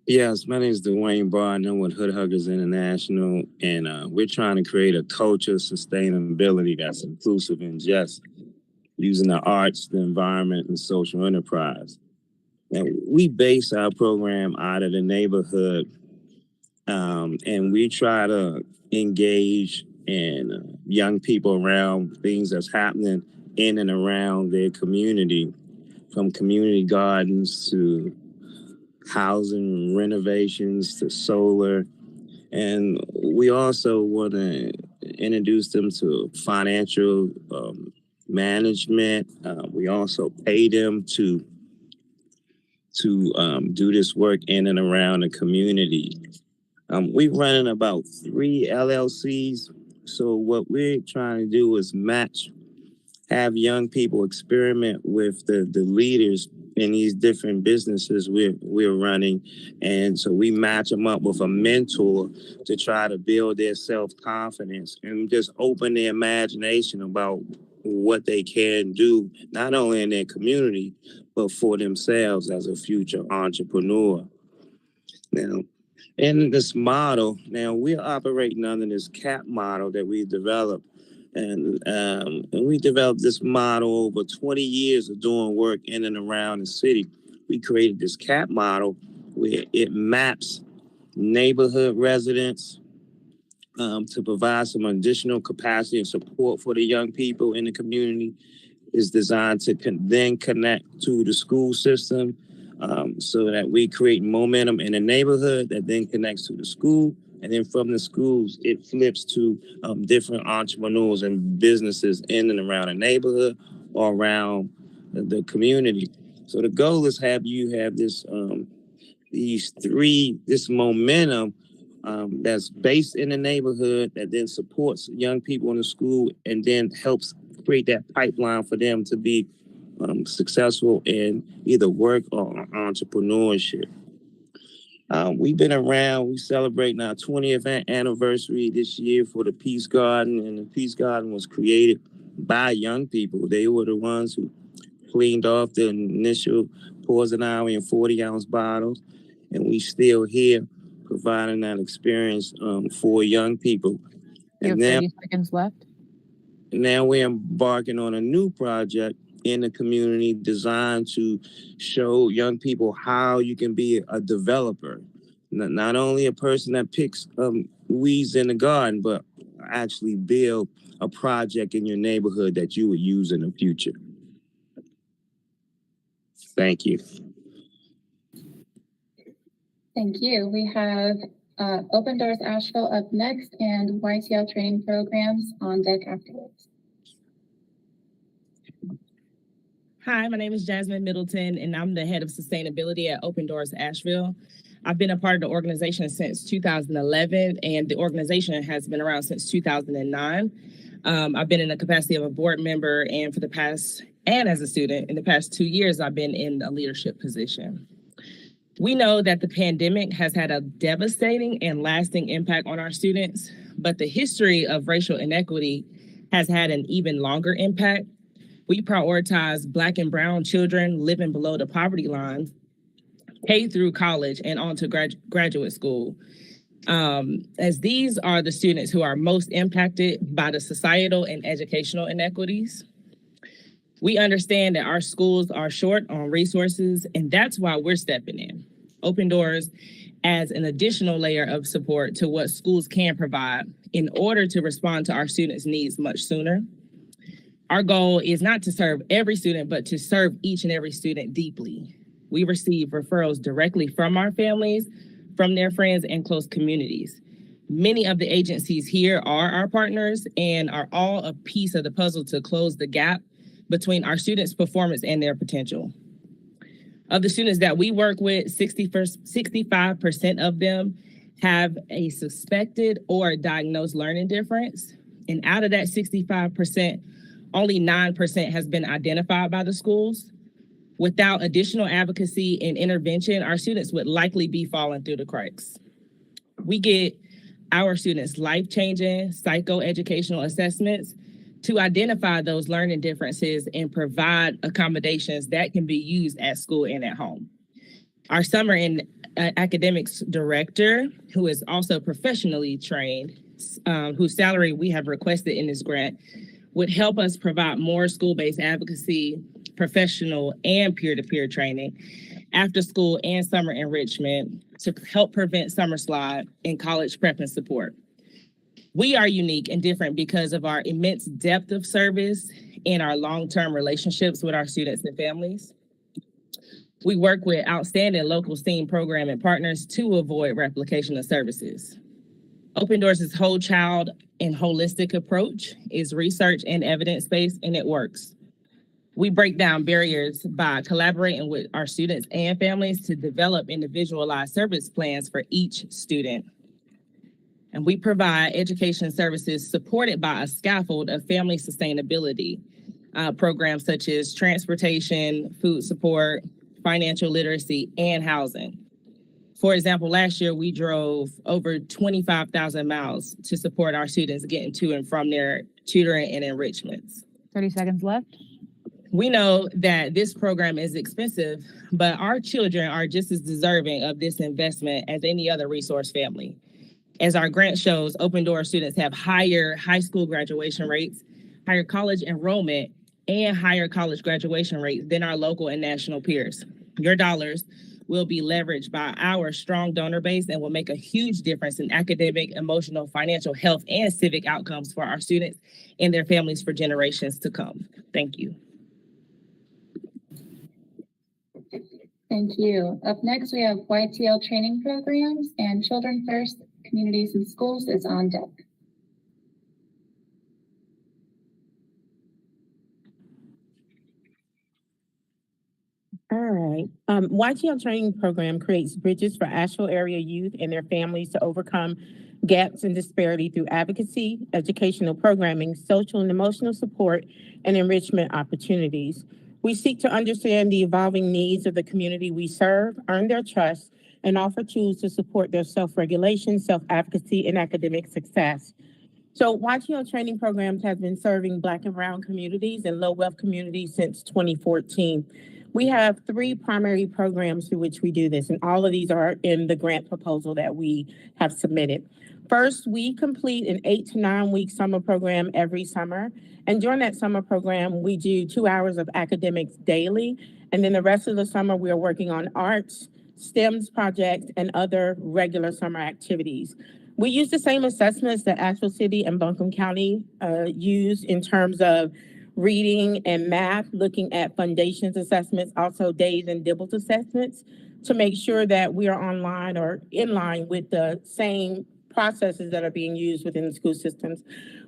Yes, my name is Dwayne Barton. I'm with Hood Huggers International, and we're trying to create a culture of sustainability that's inclusive and just, using the arts, the environment, and social enterprise. And we base our program out of the neighborhood, and we try to engage and young people around things that's happening in and around their community, from community gardens to housing renovations to solar. And we also want to introduce them to financial management. We also pay them to do this work in and around the community. We're running about 3 LLCs. So what we're trying to do is have young people experiment with the leaders in these different businesses we're running. And so we match them up with a mentor to try to build their self-confidence and just open their imagination about what they can do, not only in their community, but for themselves as a future entrepreneur. Now, in this model, now we're operating under this CAP model that we developed. And we developed this model over 20 years of doing work in and around the city. We created this CAP model where it maps neighborhood residents to provide some additional capacity and support for the young people in the community. Is designed to then connect to the school system so that we create momentum in the neighborhood that then connects to the school. And then from the schools, it flips to different entrepreneurs and businesses in and around the neighborhood or around the community. So the goal is have this this momentum that's based in the neighborhood that then supports young people in the school and then helps create that pipeline for them to be successful in either work or entrepreneurship. We've been around, we celebrating our 20th anniversary this year for the Peace Garden, and the Peace Garden was created by young people. They were the ones who cleaned off the initial poison ivy in 40-ounce bottles, and we still here providing that experience for young people. You have 30 seconds left. Now we're embarking on a new project in the community designed to show young people how you can be a developer. Not only a person that picks weeds in the garden, but actually build a project in your neighborhood that you would use in the future. Thank you. Thank you. We have Open Doors Asheville up next and YTL training programs on deck afterwards. Hi, my name is Jasmine Middleton, and I'm the head of sustainability at Open Doors Asheville. I've been a part of the organization since 2011, and the organization has been around since 2009. I've been in the capacity of a board member, and as a student, in the past 2 years, I've been in a leadership position. We know that the pandemic has had a devastating and lasting impact on our students, but the history of racial inequity has had an even longer impact. We prioritize Black and Brown children living below the poverty line, K through college and on to graduate school, as these are the students who are most impacted by the societal and educational inequities. We understand that our schools are short on resources, and that's why we're stepping in. Open Doors adds an additional layer of support to what schools can provide in order to respond to our students' needs much sooner. Our goal is not to serve every student, but to serve each and every student deeply. We receive referrals directly from our families, from their friends and close communities. Many of the agencies here are our partners and are all a piece of the puzzle to close the gap between our students' performance and their potential. Of the students that we work with, 65% of them have a suspected or diagnosed learning difference. And out of that 65%, only 9% has been identified by the schools. Without additional advocacy and intervention, our students would likely be falling through the cracks. We get our students life-changing psychoeducational assessments to identify those learning differences and provide accommodations that can be used at school and at home. Our summer and academics director, who is also professionally trained, whose salary we have requested in this grant, would help us provide more school-based advocacy, professional and peer-to-peer training, after school and summer enrichment to help prevent summer slide and college prep and support. We are unique and different because of our immense depth of service and our long-term relationships with our students and families. We work with outstanding local STEAM program and partners to avoid replication of services. Open Doors' whole child and holistic approach is research and evidence-based, and it works. We break down barriers by collaborating with our students and families to develop individualized service plans for each student. And we provide education services supported by a scaffold of family sustainability programs such as transportation, food support, financial literacy, and housing. For example, last year we drove over 25,000 miles to support our students getting to and from their tutoring and enrichments. 30 seconds left. We know that this program is expensive, but our children are just as deserving of this investment as any other resource family. As our grant shows, Open Door students have higher high school graduation rates, higher college enrollment, and higher college graduation rates than our local and national peers. Your dollars will be leveraged by our strong donor base and will make a huge difference in academic, emotional, financial, health, and civic outcomes for our students and their families for generations to come. Thank you. Thank you. Up next, we have YTL training programs, and Children First Communities and Schools is on deck. All right. YTL training program creates bridges for Asheville area youth and their families to overcome gaps and disparity through advocacy, educational programming, social and emotional support, and enrichment opportunities. We seek to understand the evolving needs of the community we serve, earn their trust, and offer tools to support their self-regulation, self-advocacy, and academic success. So YTL training programs have been serving Black and Brown communities and low-wealth communities since 2014. We have 3 primary programs through which we do this, and all of these are in the grant proposal that we have submitted. First, we complete an 8 to 9 week summer program every summer. And during that summer program, we do 2 hours of academics daily. And then the rest of the summer, we are working on arts, STEMs projects, and other regular summer activities. We use the same assessments that Asheville City and Buncombe County use in terms of reading and math, looking at foundations assessments, also days and dibbles assessments to make sure that we are online or in line with the same processes that are being used within the school systems.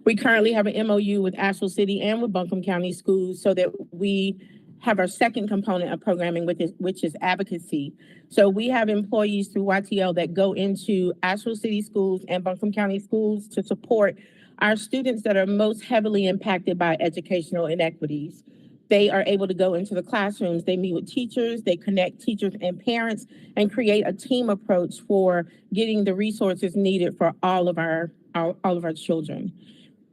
We currently have an MOU with Asheville City and with Buncombe County Schools so that we have our second component of programming, which is advocacy. So we have employees through YTL that go into Asheville City schools and Buncombe County schools to support our students that are most heavily impacted by educational inequities. They are able to go into the classrooms, they meet with teachers, they connect teachers and parents, and create a team approach for getting the resources needed for all of our children.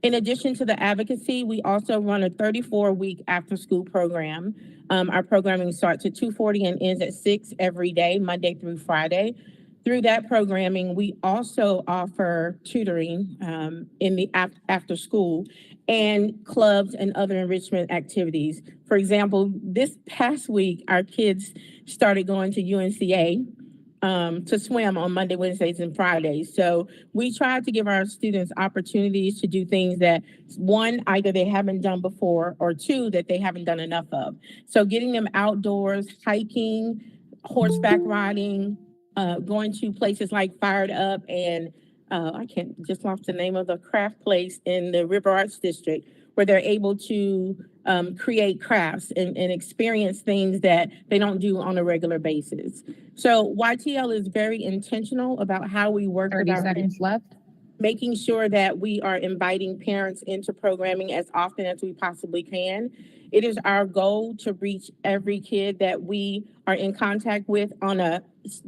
In addition to the advocacy, we also run a 34-week after-school program. Our programming starts at 2:40 and ends at 6 every day, Monday through Friday. Through that programming, we also offer tutoring in the after school and clubs and other enrichment activities. For example, this past week, our kids started going to UNCA to swim on Monday, Wednesdays, and Fridays. So we try to give our students opportunities to do things that, one, either they haven't done before, or two, that they haven't done enough of. So getting them outdoors, hiking, horseback riding, going to places like Fired Up and I can't just lost the name of the craft place in the River Arts District, where they're able to create crafts and experience things that they don't do on a regular basis. So YTL is very intentional about how we work with 30 our seconds left. making sure that we are inviting parents into programming as often as we possibly can. It is our goal to reach every kid that we are in contact with on a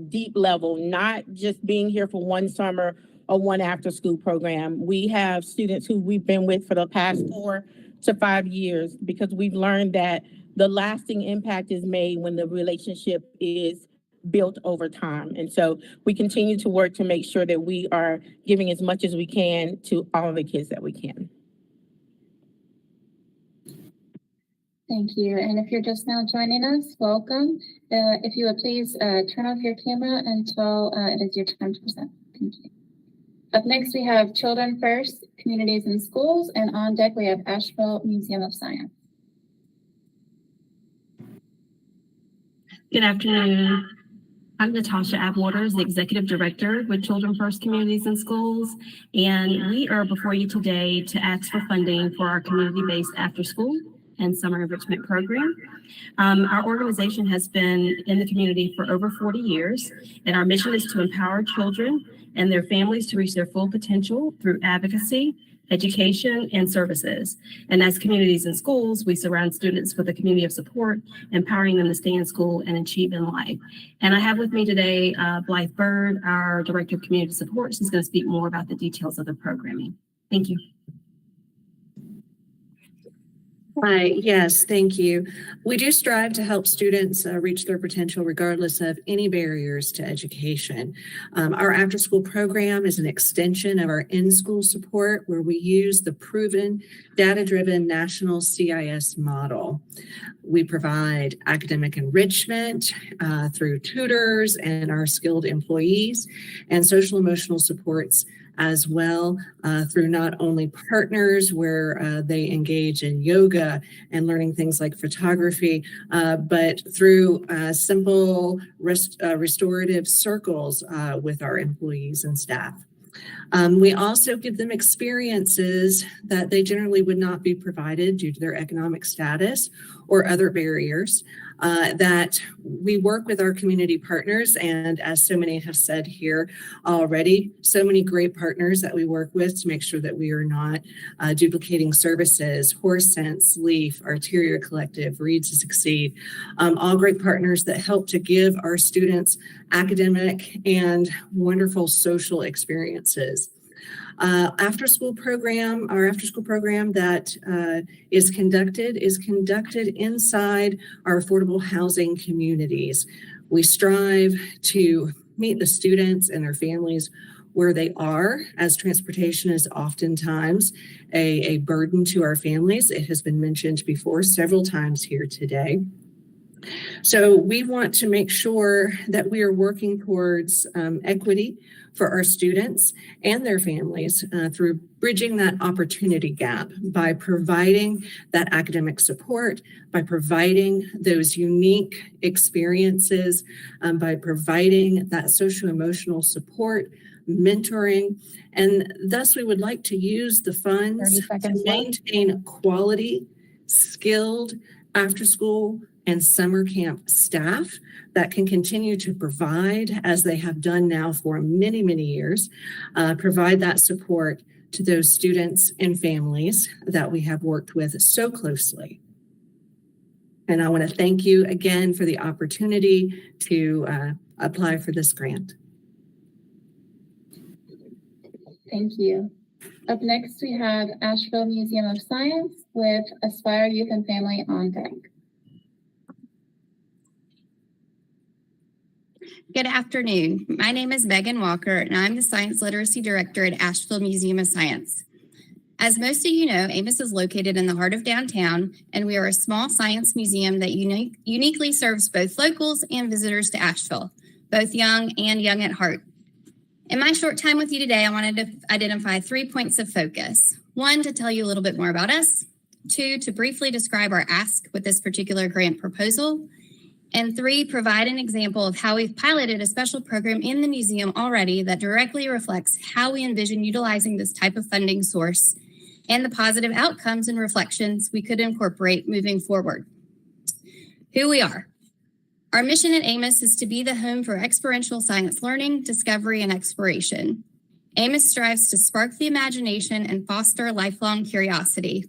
deep level, not just being here for one summer or one after school program. We have students who we've been with for the past 4 to 5 years because we've learned that the lasting impact is made when the relationship is built over time. And so we continue to work to make sure that we are giving as much as we can to all the kids that we can. Thank you. And if you're just now joining us, welcome. If you would please turn off your camera until it is your time to present. Thank you. Up next, we have Children First, Communities and Schools, and on deck we have Asheville Museum of Science. Good afternoon. I'm Natasha Abwaters, the Executive Director with Children First Communities and Schools, and we are before you today to ask for funding for our community-based after-school and summer enrichment program. Our organization has been in the community for over 40 years, and our mission is to empower children and their families to reach their full potential through advocacy, education, and services. And as communities and schools, we surround students with a community of support, empowering them to stay in school and achieve in life. And I have with me today Blythe Bird, our Director of Community Support. She's going to speak more about the details of the programming. Thank you. Hi, yes, thank you. We do strive to help students reach their potential regardless of any barriers to education. Our after-school program is an extension of our in-school support where we use the proven data-driven national CIS model. We provide academic enrichment through tutors and our skilled employees and social emotional supports as well through not only partners where they engage in yoga and learning things like photography, but through simple restorative circles with our employees and staff. We also give them experiences that they generally would not be provided due to their economic status or other barriers. That we work with our community partners, and as so many have said here already, so many great partners that we work with to make sure that we are not duplicating services. Horse Sense, Leaf, Arteria Collective, Read to Succeed, all great partners that help to give our students academic and wonderful social experiences. Our after-school program that is conducted inside our affordable housing communities. We strive to meet the students and their families where they are, as transportation is oftentimes a burden to our families. It has been mentioned before several times here today. So we want to make sure that we are working towards equity for our students and their families through bridging that opportunity gap by providing that academic support, by providing those unique experiences, by providing that socio-emotional support, mentoring, and thus we would like to use the funds to maintain quality, skilled after-school and summer camp staff that can continue to provide, as they have done now for many, many years, provide that support to those students and families that we have worked with so closely. And I want to thank you again for the opportunity to apply for this grant. Thank you. Up next, we have Asheville Museum of Science with Aspire Youth and Family on deck. Good afternoon. My name is Megan Walker, and I'm the Science Literacy Director at Asheville Museum of Science. As most of you know, Amos is located in the heart of downtown, and we are a small science museum that uniquely serves both locals and visitors to Asheville, both young and young at heart. In my short time with you today, I wanted to identify 3 points of focus. 1, to tell you a little bit more about us. 2, to briefly describe our ask with this particular grant proposal. And 3, provide an example of how we've piloted a special program in the museum already that directly reflects how we envision utilizing this type of funding source and the positive outcomes and reflections we could incorporate moving forward. Who we are. Our mission at Amos is to be the home for experiential science learning, discovery, and exploration. Amos strives to spark the imagination and foster lifelong curiosity.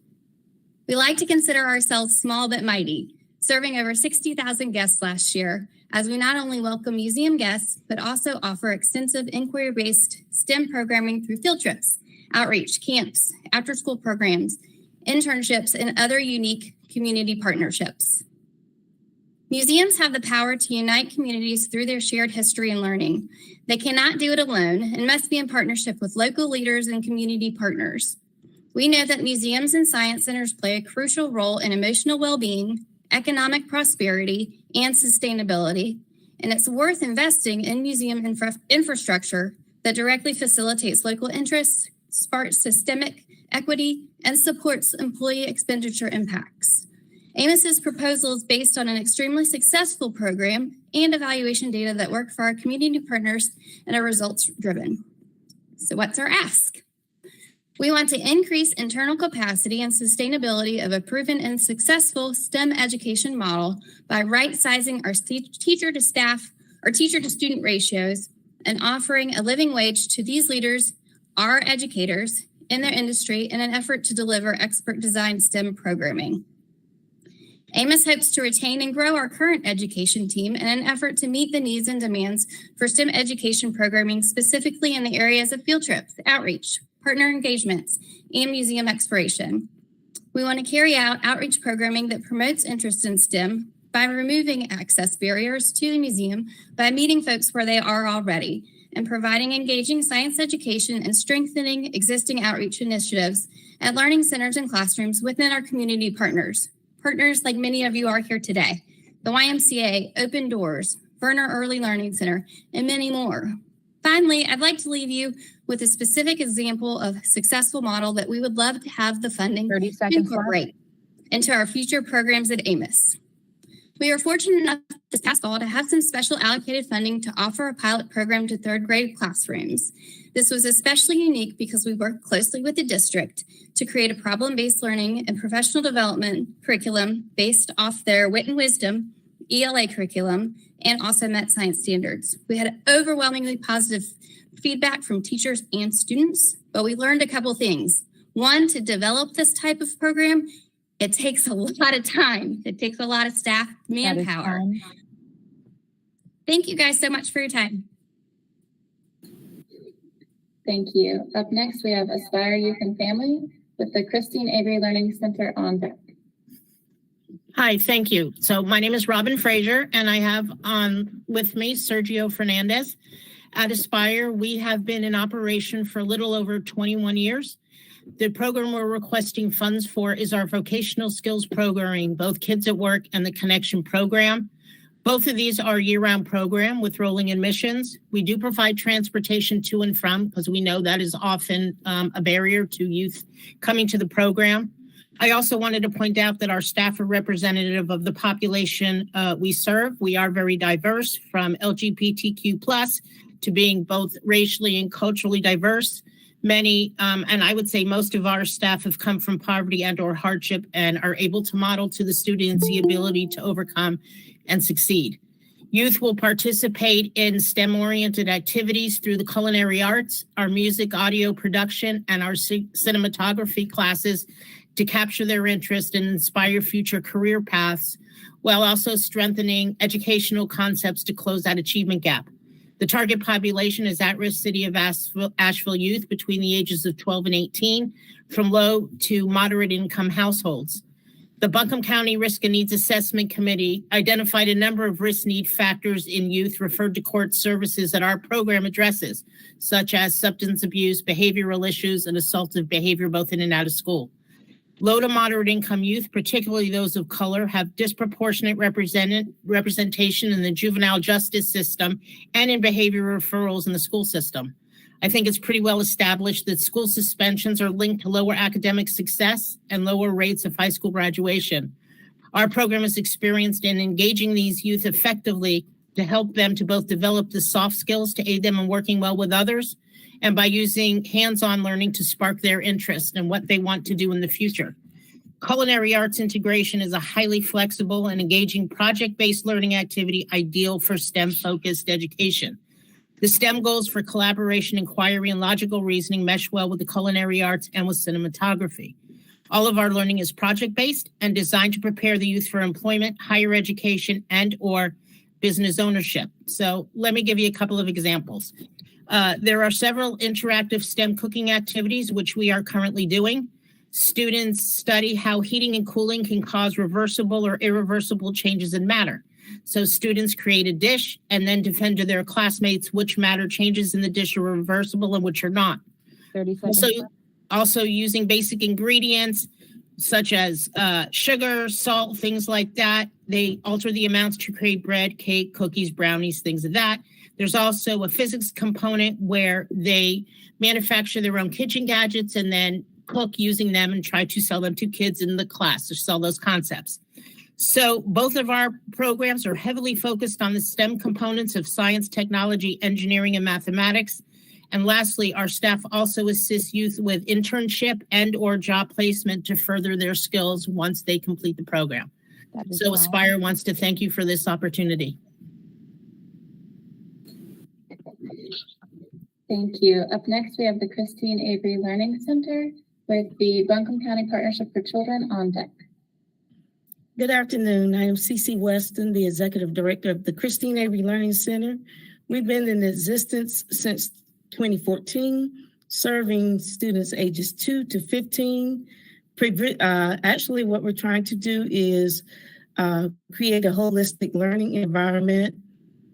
We like to consider ourselves small but mighty, serving over 60,000 guests last year, as we not only welcome museum guests, but also offer extensive inquiry-based STEM programming through field trips, outreach, camps, after-school programs, internships, and other unique community partnerships. Museums have the power to unite communities through their shared history and learning. They cannot do it alone and must be in partnership with local leaders and community partners. We know that museums and science centers play a crucial role in emotional well-being, economic prosperity, and sustainability, and it's worth investing in museum infrastructure that directly facilitates local interests, sparks systemic equity, and supports employee expenditure impacts. Amos's proposal is based on an extremely successful program and evaluation data that work for our community partners and are results driven. So what's our ask? We want to increase internal capacity and sustainability of a proven and successful STEM education model by right-sizing our teacher to student ratios and offering a living wage to these leaders, our educators in their industry in an effort to deliver expert design STEM programming. Amos hopes to retain and grow our current education team in an effort to meet the needs and demands for STEM education programming, specifically in the areas of field trips, outreach, partner engagements, and museum exploration. We want to carry out outreach programming that promotes interest in STEM by removing access barriers to the museum by meeting folks where they are already and providing engaging science education and strengthening existing outreach initiatives at learning centers and classrooms within our community partners. Partners like many of you are here today, the YMCA, Open Doors, Verner Early Learning Center, and many more. Finally, I'd like to leave you with a specific example of a successful model that we would love to have the funding to incorporate into our future programs at Amos. We are fortunate enough this past fall to have some special allocated funding to offer a pilot program to third grade classrooms. This was especially unique because we worked closely with the district to create a problem-based learning and professional development curriculum based off their Wit and Wisdom, ELA curriculum, and also met science standards. We had overwhelmingly positive feedback from teachers and students, but we learned a couple things. One, to develop this type of program, it takes a lot of time. It takes a lot of staff manpower. Thank you guys so much for your time. Thank you. Up next, we have Aspire Youth and Family with the Christine Avery Learning Center on deck. Hi, thank you. So my name is Robin Frazier, and I have on with me Sergio Fernandez. At Aspire, we have been in operation for a little over 21 years. The program we're requesting funds for is our vocational skills programming, both Kids at Work and the Connection program. Both of these are year-round program with rolling admissions. We do provide transportation to and from because we know that is often a barrier to youth coming to the program. I also wanted to point out that our staff are representative of the population we serve. We are very diverse, from LGBTQ+ to being both racially and culturally diverse. Many, and I would say most of our staff have come from poverty and or hardship and are able to model to the students the ability to overcome and succeed. Youth will participate in STEM-oriented activities through the culinary arts, our music, audio production, and our cinematography classes to capture their interest and inspire future career paths, while also strengthening educational concepts to close that achievement gap. The target population is at-risk city of Asheville youth between the ages of 12 and 18 from low to moderate income households. The Buncombe County Risk and Needs Assessment Committee identified a number of risk need factors in youth referred to court services that our program addresses, such as substance abuse, behavioral issues, and assaultive behavior both in and out of school. Low to moderate income youth, particularly those of color, have disproportionate representation in the juvenile justice system and in behavior referrals in the school system. I think it's pretty well established that school suspensions are linked to lower academic success and lower rates of high school graduation. Our program is experienced in engaging these youth effectively to help them to both develop the soft skills to aid them in working well with others and by using hands-on learning to spark their interest in what they want to do in the future. Culinary arts integration is a highly flexible and engaging project-based learning activity ideal for STEM-focused education. The STEM goals for collaboration, inquiry, and logical reasoning mesh well with the culinary arts and with cinematography. All of our learning is project-based and designed to prepare the youth for employment, higher education, and/or business ownership. So let me give you a couple of examples. There are several interactive STEM cooking activities, which we are currently doing. Students study how heating and cooling can cause reversible or irreversible changes in matter. So students create a dish and then defend to their classmates which matter changes in the dish are reversible and which are not. 30 seconds. Also using basic ingredients such as sugar, salt, things like that. They alter the amounts to create bread, cake, cookies, brownies, things of that. There's also a physics component where they manufacture their own kitchen gadgets and then cook using them and try to sell them to kids in the class to sell those concepts. So both of our programs are heavily focused on the STEM components of science, technology, engineering, and mathematics. And lastly, our staff also assists youth with internship and/or job placement to further their skills once they complete the program. So Aspire wants to thank you for this opportunity. Thank you. Up next, we have the Christine Avery Learning Center with the Buncombe County Partnership for Children on deck. Good afternoon. I am Cece Weston, the Executive Director of the Christine Avery Learning Center. We've been in existence since 2014, serving students ages 2 to 15. Actually, what we're trying to do is create a holistic learning environment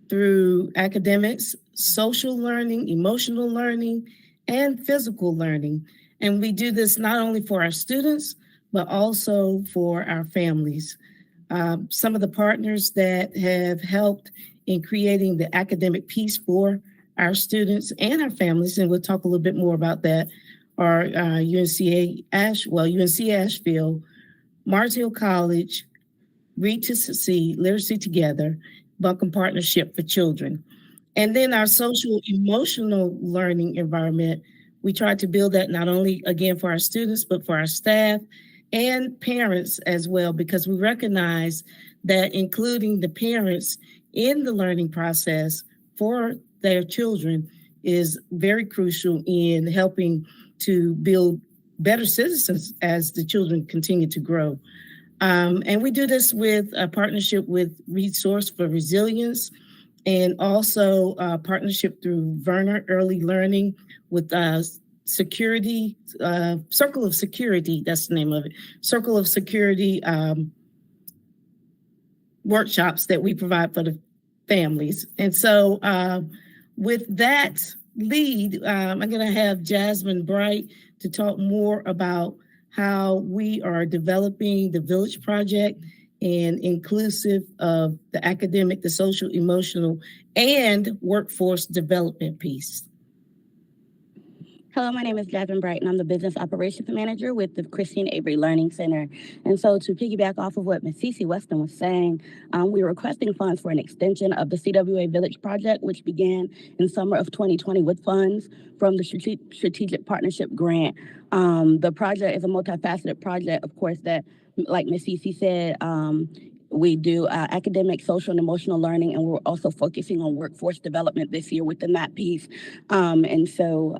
through academics, social learning, emotional learning, and physical learning. And we do this not only for our students, but also for our families. Some of the partners that have helped in creating the academic piece for our students and our families, and we'll talk a little bit more about that, are UNC Asheville, Mars Hill College, Read to Succeed, Literacy Together, Buncombe Partnership for Children. And then our social emotional learning environment, we try to build that not only, again, for our students, but for our staff and parents as well, because we recognize that including the parents in the learning process for their children is very crucial in helping to build better citizens as the children continue to grow. And we do this with a partnership with Resource for Resilience, and also a partnership through Verner Early Learning with Security, Circle of Security, that's the name of it, Circle of Security workshops that we provide for the families. And so with that lead, I'm going to have Jasmine Bright to talk more about how we are developing the Village Project and inclusive of the academic, the social, emotional, and workforce development piece. Hello, my name is Jasmine Bright, and I'm the Business Operations Manager with the Christine Avery Learning Center. And so to piggyback off of what Ms. Cece Weston was saying, we are requesting funds for an extension of the CWA Village Project, which began in summer of 2020 with funds from the Strategic Partnership Grant. The project is a multifaceted project, of course, that, like Ms. Cece said, we do academic, social, and emotional learning, and we're also focusing on workforce development this year within that piece. And so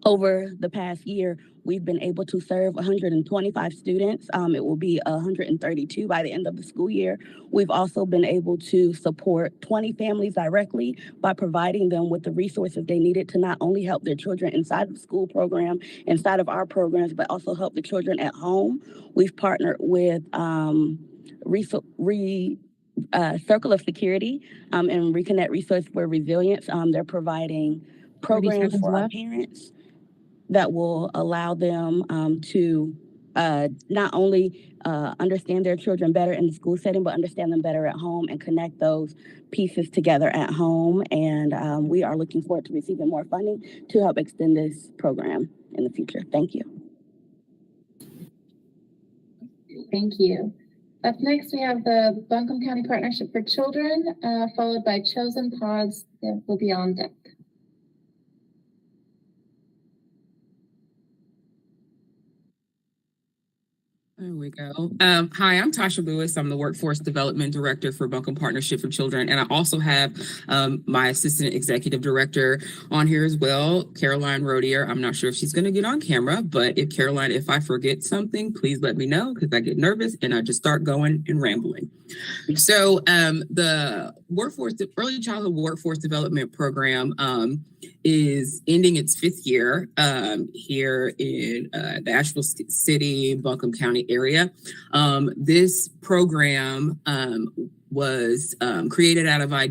over the past year, we've been able to serve 125 students. It will be 132 by the end of the school year. We've also been able to support 20 families directly by providing them with the resources they needed to not only help their children inside the school program, inside of our programs, but also help the children at home. We've partnered with Circle of Security and Reconnect Resource for Resilience. They're providing programs for our parents that will allow them to not only understand their children better in the school setting, but understand them better at home and connect those pieces together at home. And we are looking forward to receiving more funding to help extend this program in the future. Thank you. Thank you. Up next, we have the Buncombe County Partnership for Children, followed by Chosen Pods that will be on deck. There we go. Hi, I'm Tasha Lewis. I'm the Workforce Development Director for Buncombe Partnership for Children. And I also have my Assistant Executive Director on here as well, Caroline Rodier. I'm not sure if she's going to get on camera, but if I forget something, please let me know because I get nervous and I just start going and rambling. So the Early Childhood Workforce Development Program is ending its 5th year here in the Asheville City, Buncombe County area. This program was created out of a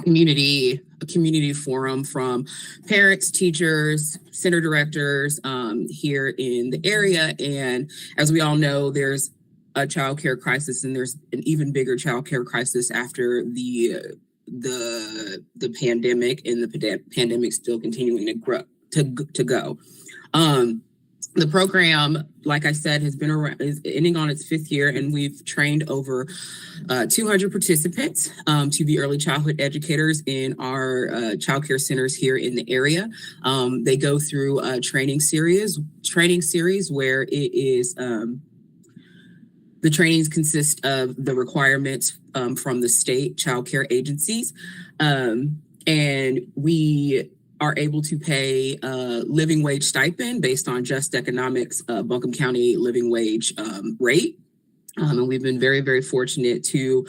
community forum from parents, teachers, center directors here in the area. And as we all know, there's a childcare crisis, and there's an even bigger childcare crisis after the pandemic, and the pandemic still continuing to go. The program, like I said, is ending on its 5th year, and we've trained over 200 participants to be early childhood educators in our childcare centers here in the area. They go through a training series where it is the trainings consist of the requirements from the state childcare agencies, and we are able to pay a living wage stipend based on Just Economics Buncombe County living wage rate. And we've been very, very fortunate to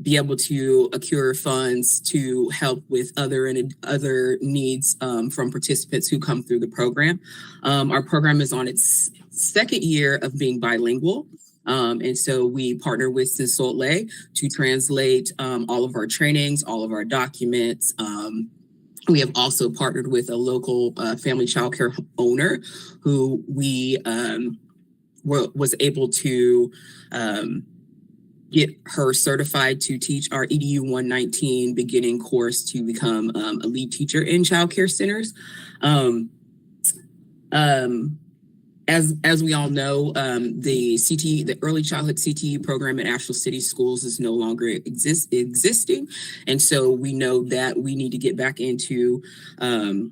be able to accrue funds to help with other needs from participants who come through the program. Our program is on its 2nd year of being bilingual. And so we partner with Sinsotle to translate all of our trainings, all of our documents. We have also partnered with a local family childcare owner who we was able to get her certified to teach our EDU 119 beginning course to become a lead teacher in childcare centers. As we all know, the early childhood CTE program at Asheville City Schools is no longer existing. And so we know that we need to get back into the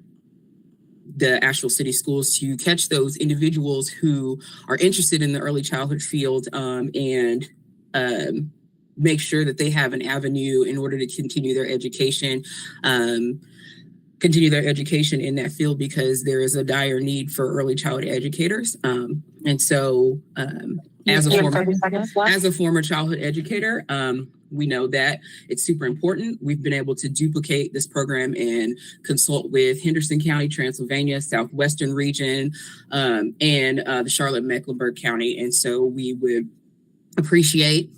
Asheville City Schools to catch those individuals who are interested in the early childhood field and make sure that they have an avenue in order to continue their education in that field, because there is a dire need for early childhood educators. And so as a former childhood educator, we know that it's super important. We've been able to duplicate this program and consult with Henderson County, Transylvania, Southwestern region, and the Charlotte-Mecklenburg County. And so we would appreciate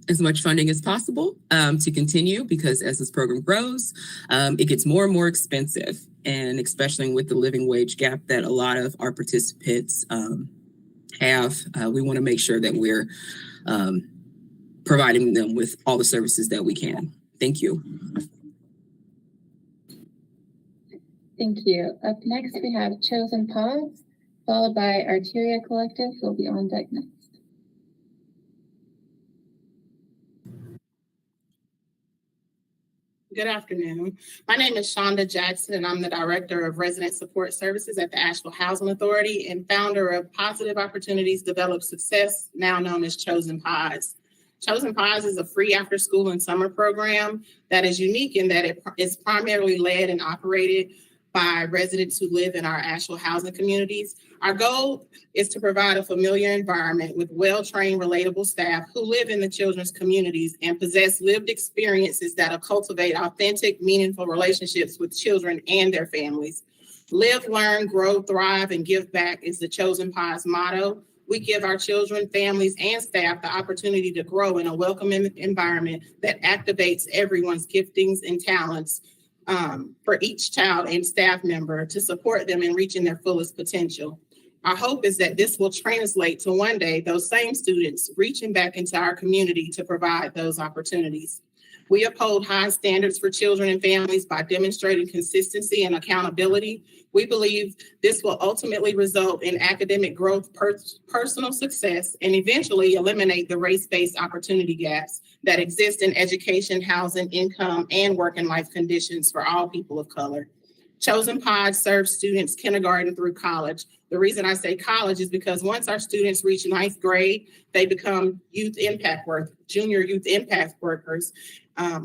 as much funding as possible to continue, because as this program grows, it gets more and more expensive, and especially with the living wage gap that a lot of our participants have, we want to make sure that we're providing them with all the services that we can. Thank you. Thank you. Up next, we have Chosen Paws, followed by Arteria Collective, who will be on deck next. Good afternoon. My name is Shonda Jackson, and I'm the Director of Resident Support Services at the Asheville Housing Authority and founder of Positive Opportunities Develop Success, now known as Chosen Pods. Chosen Pods is a free after-school and summer program that is unique in that it is primarily led and operated by residents who live in our Asheville housing communities. Our goal is to provide a familiar environment with well-trained, relatable staff who live in the children's communities and possess lived experiences that will cultivate authentic, meaningful relationships with children and their families. Live, learn, grow, thrive, and give back is the Chosen Pods motto. We give our children, families, and staff the opportunity to grow in a welcoming environment that activates everyone's giftings and talents for each child and staff member to support them in reaching their fullest potential. Our hope is that this will translate to one day those same students reaching back into our community to provide those opportunities. We uphold high standards for children and families by demonstrating consistency and accountability. We believe this will ultimately result in academic growth, personal success, and eventually eliminate the race-based opportunity gaps that exist in education, housing, income, and work and life conditions for all people of color. Chosen Pods serves students kindergarten through college. The reason I say college is because once our students reach ninth grade, they become junior youth impact workers.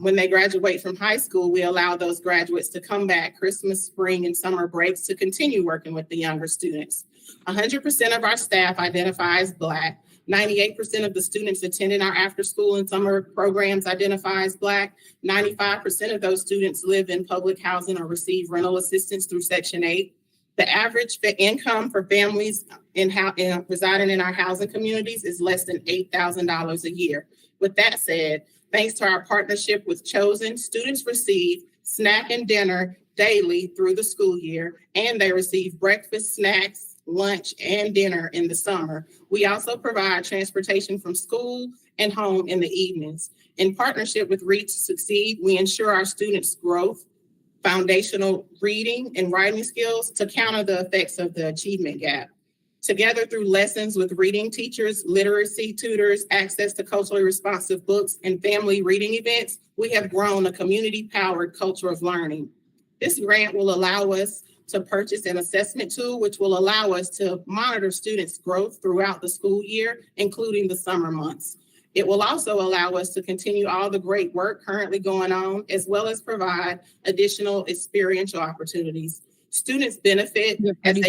When they graduate from high school, we allow those graduates to come back Christmas, spring, and summer breaks to continue working with the younger students. 100% of our staff identify as Black. 98% of the students attending our after-school and summer programs identify as Black. 95% of those students live in public housing or receive rental assistance through Section 8. The average income for families residing in our housing communities is less than $8,000 a year. With that said, thanks to our partnership with Chosen, students receive snack and dinner daily through the school year, and they receive breakfast, snacks, lunch, and dinner in the summer. We also provide transportation from school and home in the evenings. In partnership with Read to Succeed, we ensure our students' growth, foundational reading and writing skills to counter the effects of the achievement gap. Together through lessons with reading teachers, literacy tutors, access to culturally responsive books, and family reading events, we have grown a community-powered culture of learning. This grant will allow us to purchase an assessment tool, which will allow us to monitor students' growth throughout the school year, including the summer months. It will also allow us to continue all the great work currently going on, as well as provide additional experiential opportunities. Students benefit as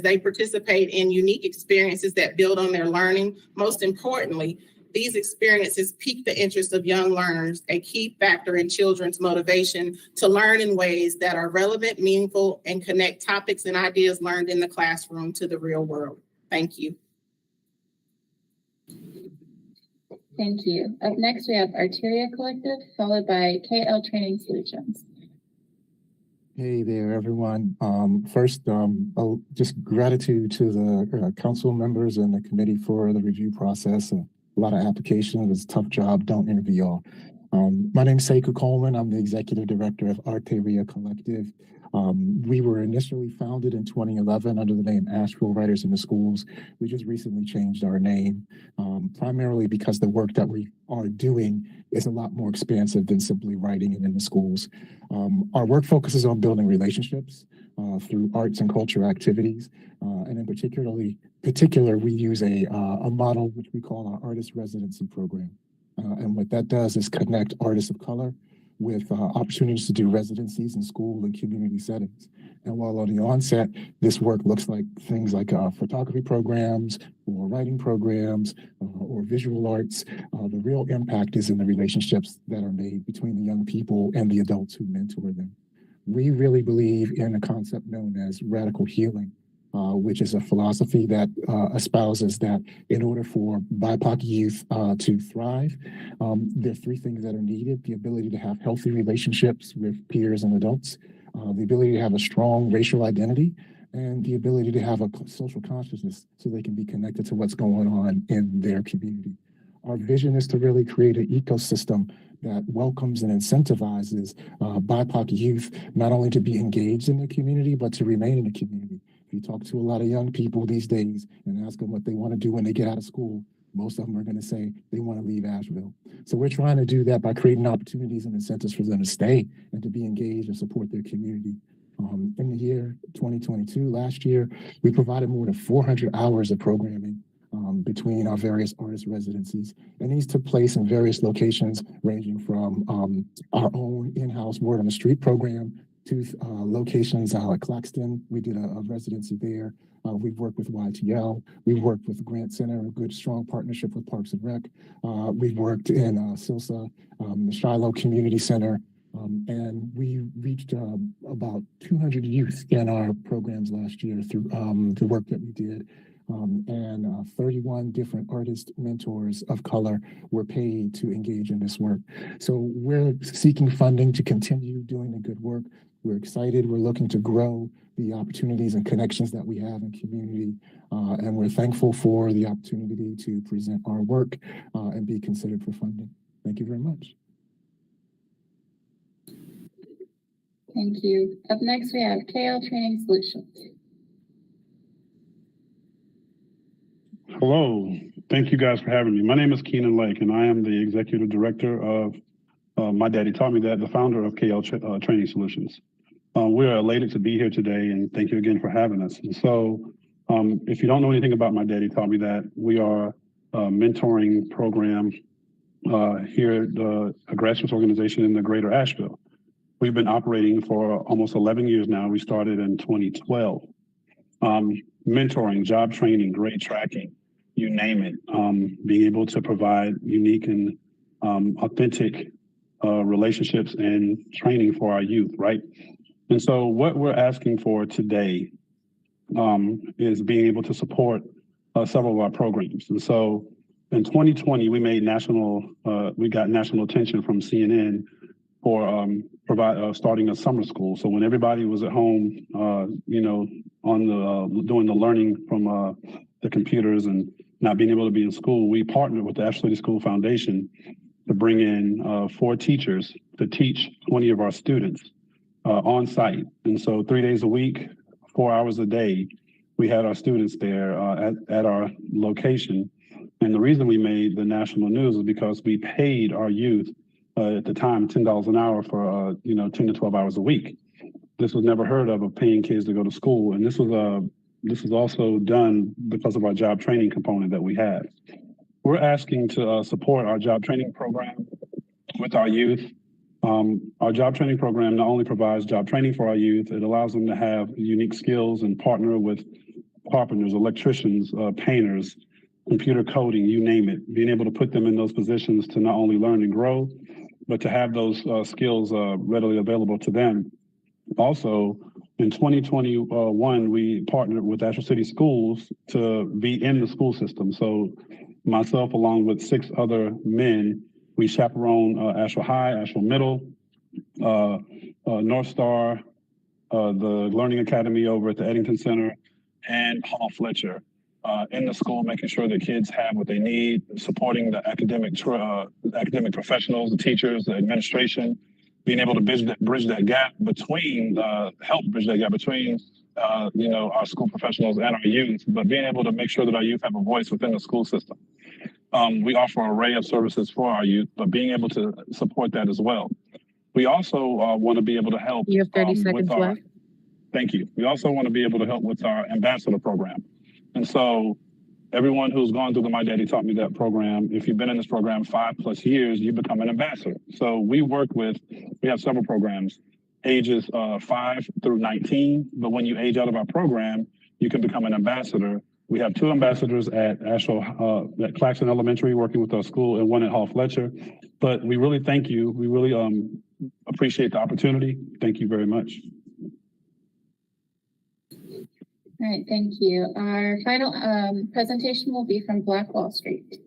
they participate in unique experiences that build on their learning. Most importantly, these experiences pique the interest of young learners, a key factor in children's motivation to learn in ways that are relevant, meaningful, and connect topics and ideas learned in the classroom to the real world. Thank you. Thank you. Up next, we have Arteria Collective, followed by KL Training Solutions. Hey there, everyone. First, just gratitude to the council members and the committee for the review process. A lot of applications. It's a tough job. Don't interview y'all. My name is Sekou Coleman. I'm the executive director of Arteria Collective. We were initially founded in 2011 under the name Asheville Writers in the Schools. We just recently changed our name, primarily because the work that we are doing is a lot more expansive than simply writing it in the schools. Our work focuses on building relationships through arts and culture activities, and in particular, we use a model which we call our artist residency program. And what that does is connect artists of color with opportunities to do residencies in school and community settings. And while on the onset, this work looks like things like photography programs or writing programs or visual arts, the real impact is in the relationships that are made between the young people and the adults who mentor them. We really believe in a concept known as radical healing, which is a philosophy that espouses that in order for BIPOC youth to thrive, there are three things that are needed: the ability to have healthy relationships with peers and adults, the ability to have a strong racial identity, and the ability to have a social consciousness so they can be connected to what's going on in their community. Our vision is to really create an ecosystem that welcomes and incentivizes BIPOC youth not only to be engaged in the community, but to remain in the community. If you talk to a lot of young people these days and ask them what they want to do when they get out of school, most of them are going to say they want to leave Asheville. So we're trying to do that by creating opportunities and incentives for them to stay and to be engaged and support their community. In the year 2022, last year, we provided more than 400 hours of programming between our various artist residencies. And these took place in various locations, ranging from our own in-house Word on the Street program to locations like Claxton. We did a residency there. We've worked with YTL. We've worked with Grant Center, a good, strong partnership with Parks and Rec. We've worked in Silsa, the Shiloh Community Center, and we reached about 200 youth in our programs last year through the work that we did. And 31 different artist mentors of color were paid to engage in this work. So we're seeking funding to continue doing the good work. We're excited. We're looking to grow the opportunities and connections that we have in community. And we're thankful for the opportunity to present our work and be considered for funding. Thank you very much. Thank you. Up next, we have KL Training Solutions. Hello, thank you guys for having me. My name is Keenan Lake, and I am the Executive Director of My Daddy Taught Me That, the founder of KL Training Solutions. We're elated to be here today, and thank you again for having us. And so, if you don't know anything about My Daddy Taught Me That, we are a mentoring program here at a grassroots organization in the greater Asheville. We've been operating for almost 11 years now. We started in 2012. Mentoring, job training, grade tracking, you name it. Being able to provide unique and authentic relationships and training for our youth, right? And so what we're asking for today is being able to support several of our programs. And so in 2020, we got national attention from CNN for starting a summer school. So when everybody was at home, doing the learning from the computers and not being able to be in school, we partnered with the Asheville City School Foundation to bring in 4 teachers to teach 20 of our students on site. And so 3 days a week, 4 hours a day, we had our students there at our location. And the reason we made the national news is because we paid our youth at the time $10 an hour for 10 to 12 hours a week. This was never heard of paying kids to go to school, and this was also done because of our job training component that we have. We're asking to support our job training program with our youth. Our job training program not only provides job training for our youth, it allows them to have unique skills and partner with carpenters, electricians, painters, computer coding, you name it, being able to put them in those positions to not only learn and grow, but to have those skills readily available to them. Also, in 2021, we partnered with Asheville City Schools to be in the school system. So myself, along with 6 other men, we chaperone Asheville High, Asheville Middle, North Star, the Learning Academy over at the Eddington Center, and Hall Fletcher in the school, making sure that kids have what they need, supporting the academic professionals, the teachers, the administration, being able to bridge that gap between, help bridge that gap between, our school professionals and our youth, but being able to make sure that our youth have a voice within the school system. We offer an array of services for our youth, but being able to support that as well. We also want to be able to help. You have 30 seconds left. Thank you. We also want to be able to help with our ambassador program. And so everyone who's gone through the My Daddy Taught Me That program, if you've been in this program 5+ years, you become an ambassador. So we have several programs, ages 5 through 19, but when you age out of our program, you can become an ambassador. We have 2 ambassadors at Asheville, at Claxton Elementary, working with our school, and 1 at Hall Fletcher. But we really thank you. We really appreciate the opportunity. Thank you very much. All right, thank you. Our final presentation will be from Black Wall Street.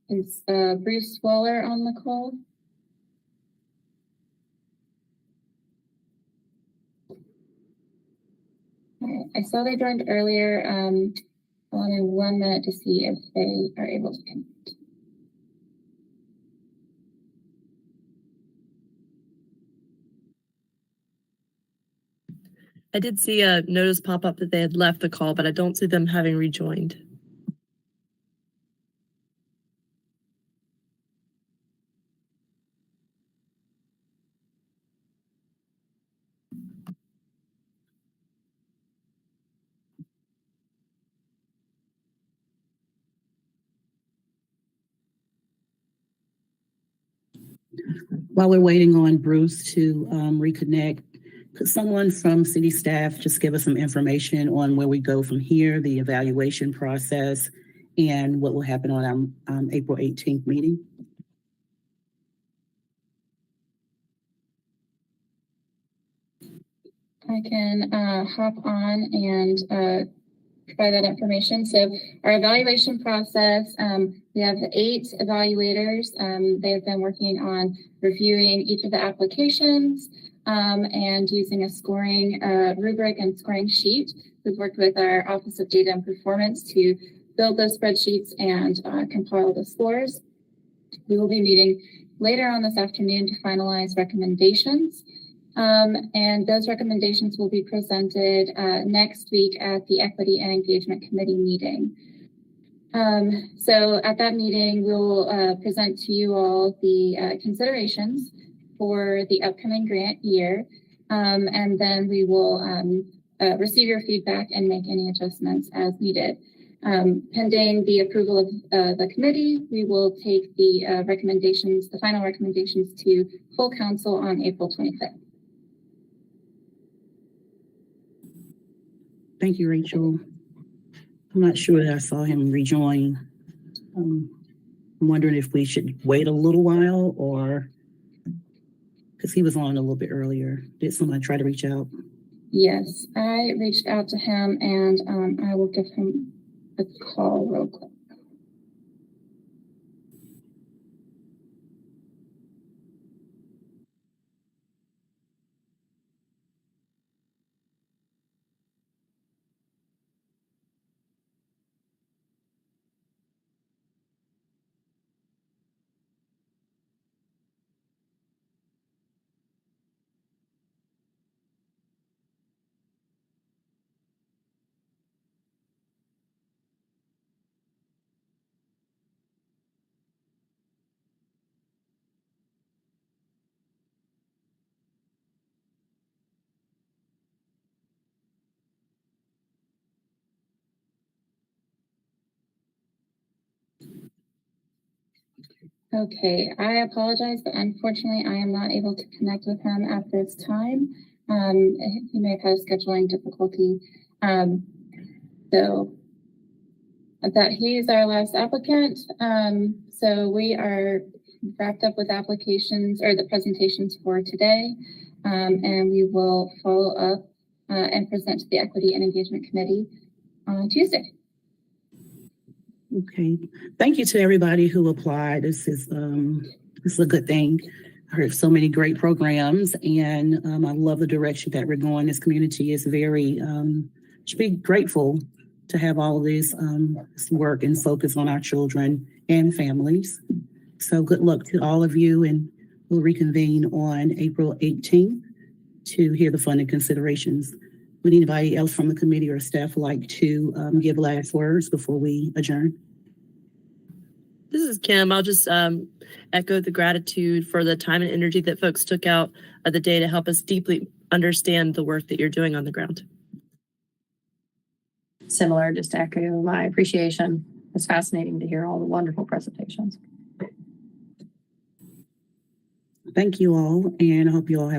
Is Bruce Waller on the call? I saw they joined earlier. Allow me 1 minute to see if they are able to connect. I did see a notice pop up that they had left the call, but I don't see them having rejoined. While we're waiting on Bruce to reconnect, could someone from city staff just give us some information on where we go from here, the evaluation process, and what will happen on our April 18th meeting? I can hop on and provide that information. So our evaluation process, we have 8 evaluators. They have been working on reviewing each of the applications and using a scoring rubric and scoring sheet. We've worked with our Office of Data and Performance to build those spreadsheets and compile the scores. We will be meeting later on this afternoon to finalize recommendations. And those recommendations will be presented next week at the Equity and Engagement Committee meeting. So at that meeting, we'll present to you all the considerations for the upcoming grant year. And then we will receive your feedback and make any adjustments as needed. Pending the approval of the committee, we will take the recommendations, the final recommendations to full council on April 25th. Thank you, Rachel. I'm not sure that I saw him rejoin. I'm wondering if we should wait a little while or because he was on a little bit earlier. Did someone try to reach out? Yes, I reached out to him and I will give him a call real quick. Okay, I apologize, but unfortunately I am not able to connect with him at this time. He may have had a scheduling difficulty. So that he is our last applicant. So we are wrapped up with applications or the presentations for today. And we will follow up and present to the Equity and Engagement Committee on Tuesday. Okay. Thank you to everybody who applied. This is a good thing. I heard so many great programs, and I love the direction that we're going. This community is very should be grateful to have all of this work and focus on our children and families. So good luck to all of you, and we'll reconvene on April 18th to hear the funding considerations. Would anybody else from the committee or staff like to give last words before we adjourn? This is Kim. I'll just echo the gratitude for the time and energy that folks took out of the day to help us deeply understand the work that you're doing on the ground. Similar, just to echo my appreciation. It's fascinating to hear all the wonderful presentations. Thank you all, and I hope you all have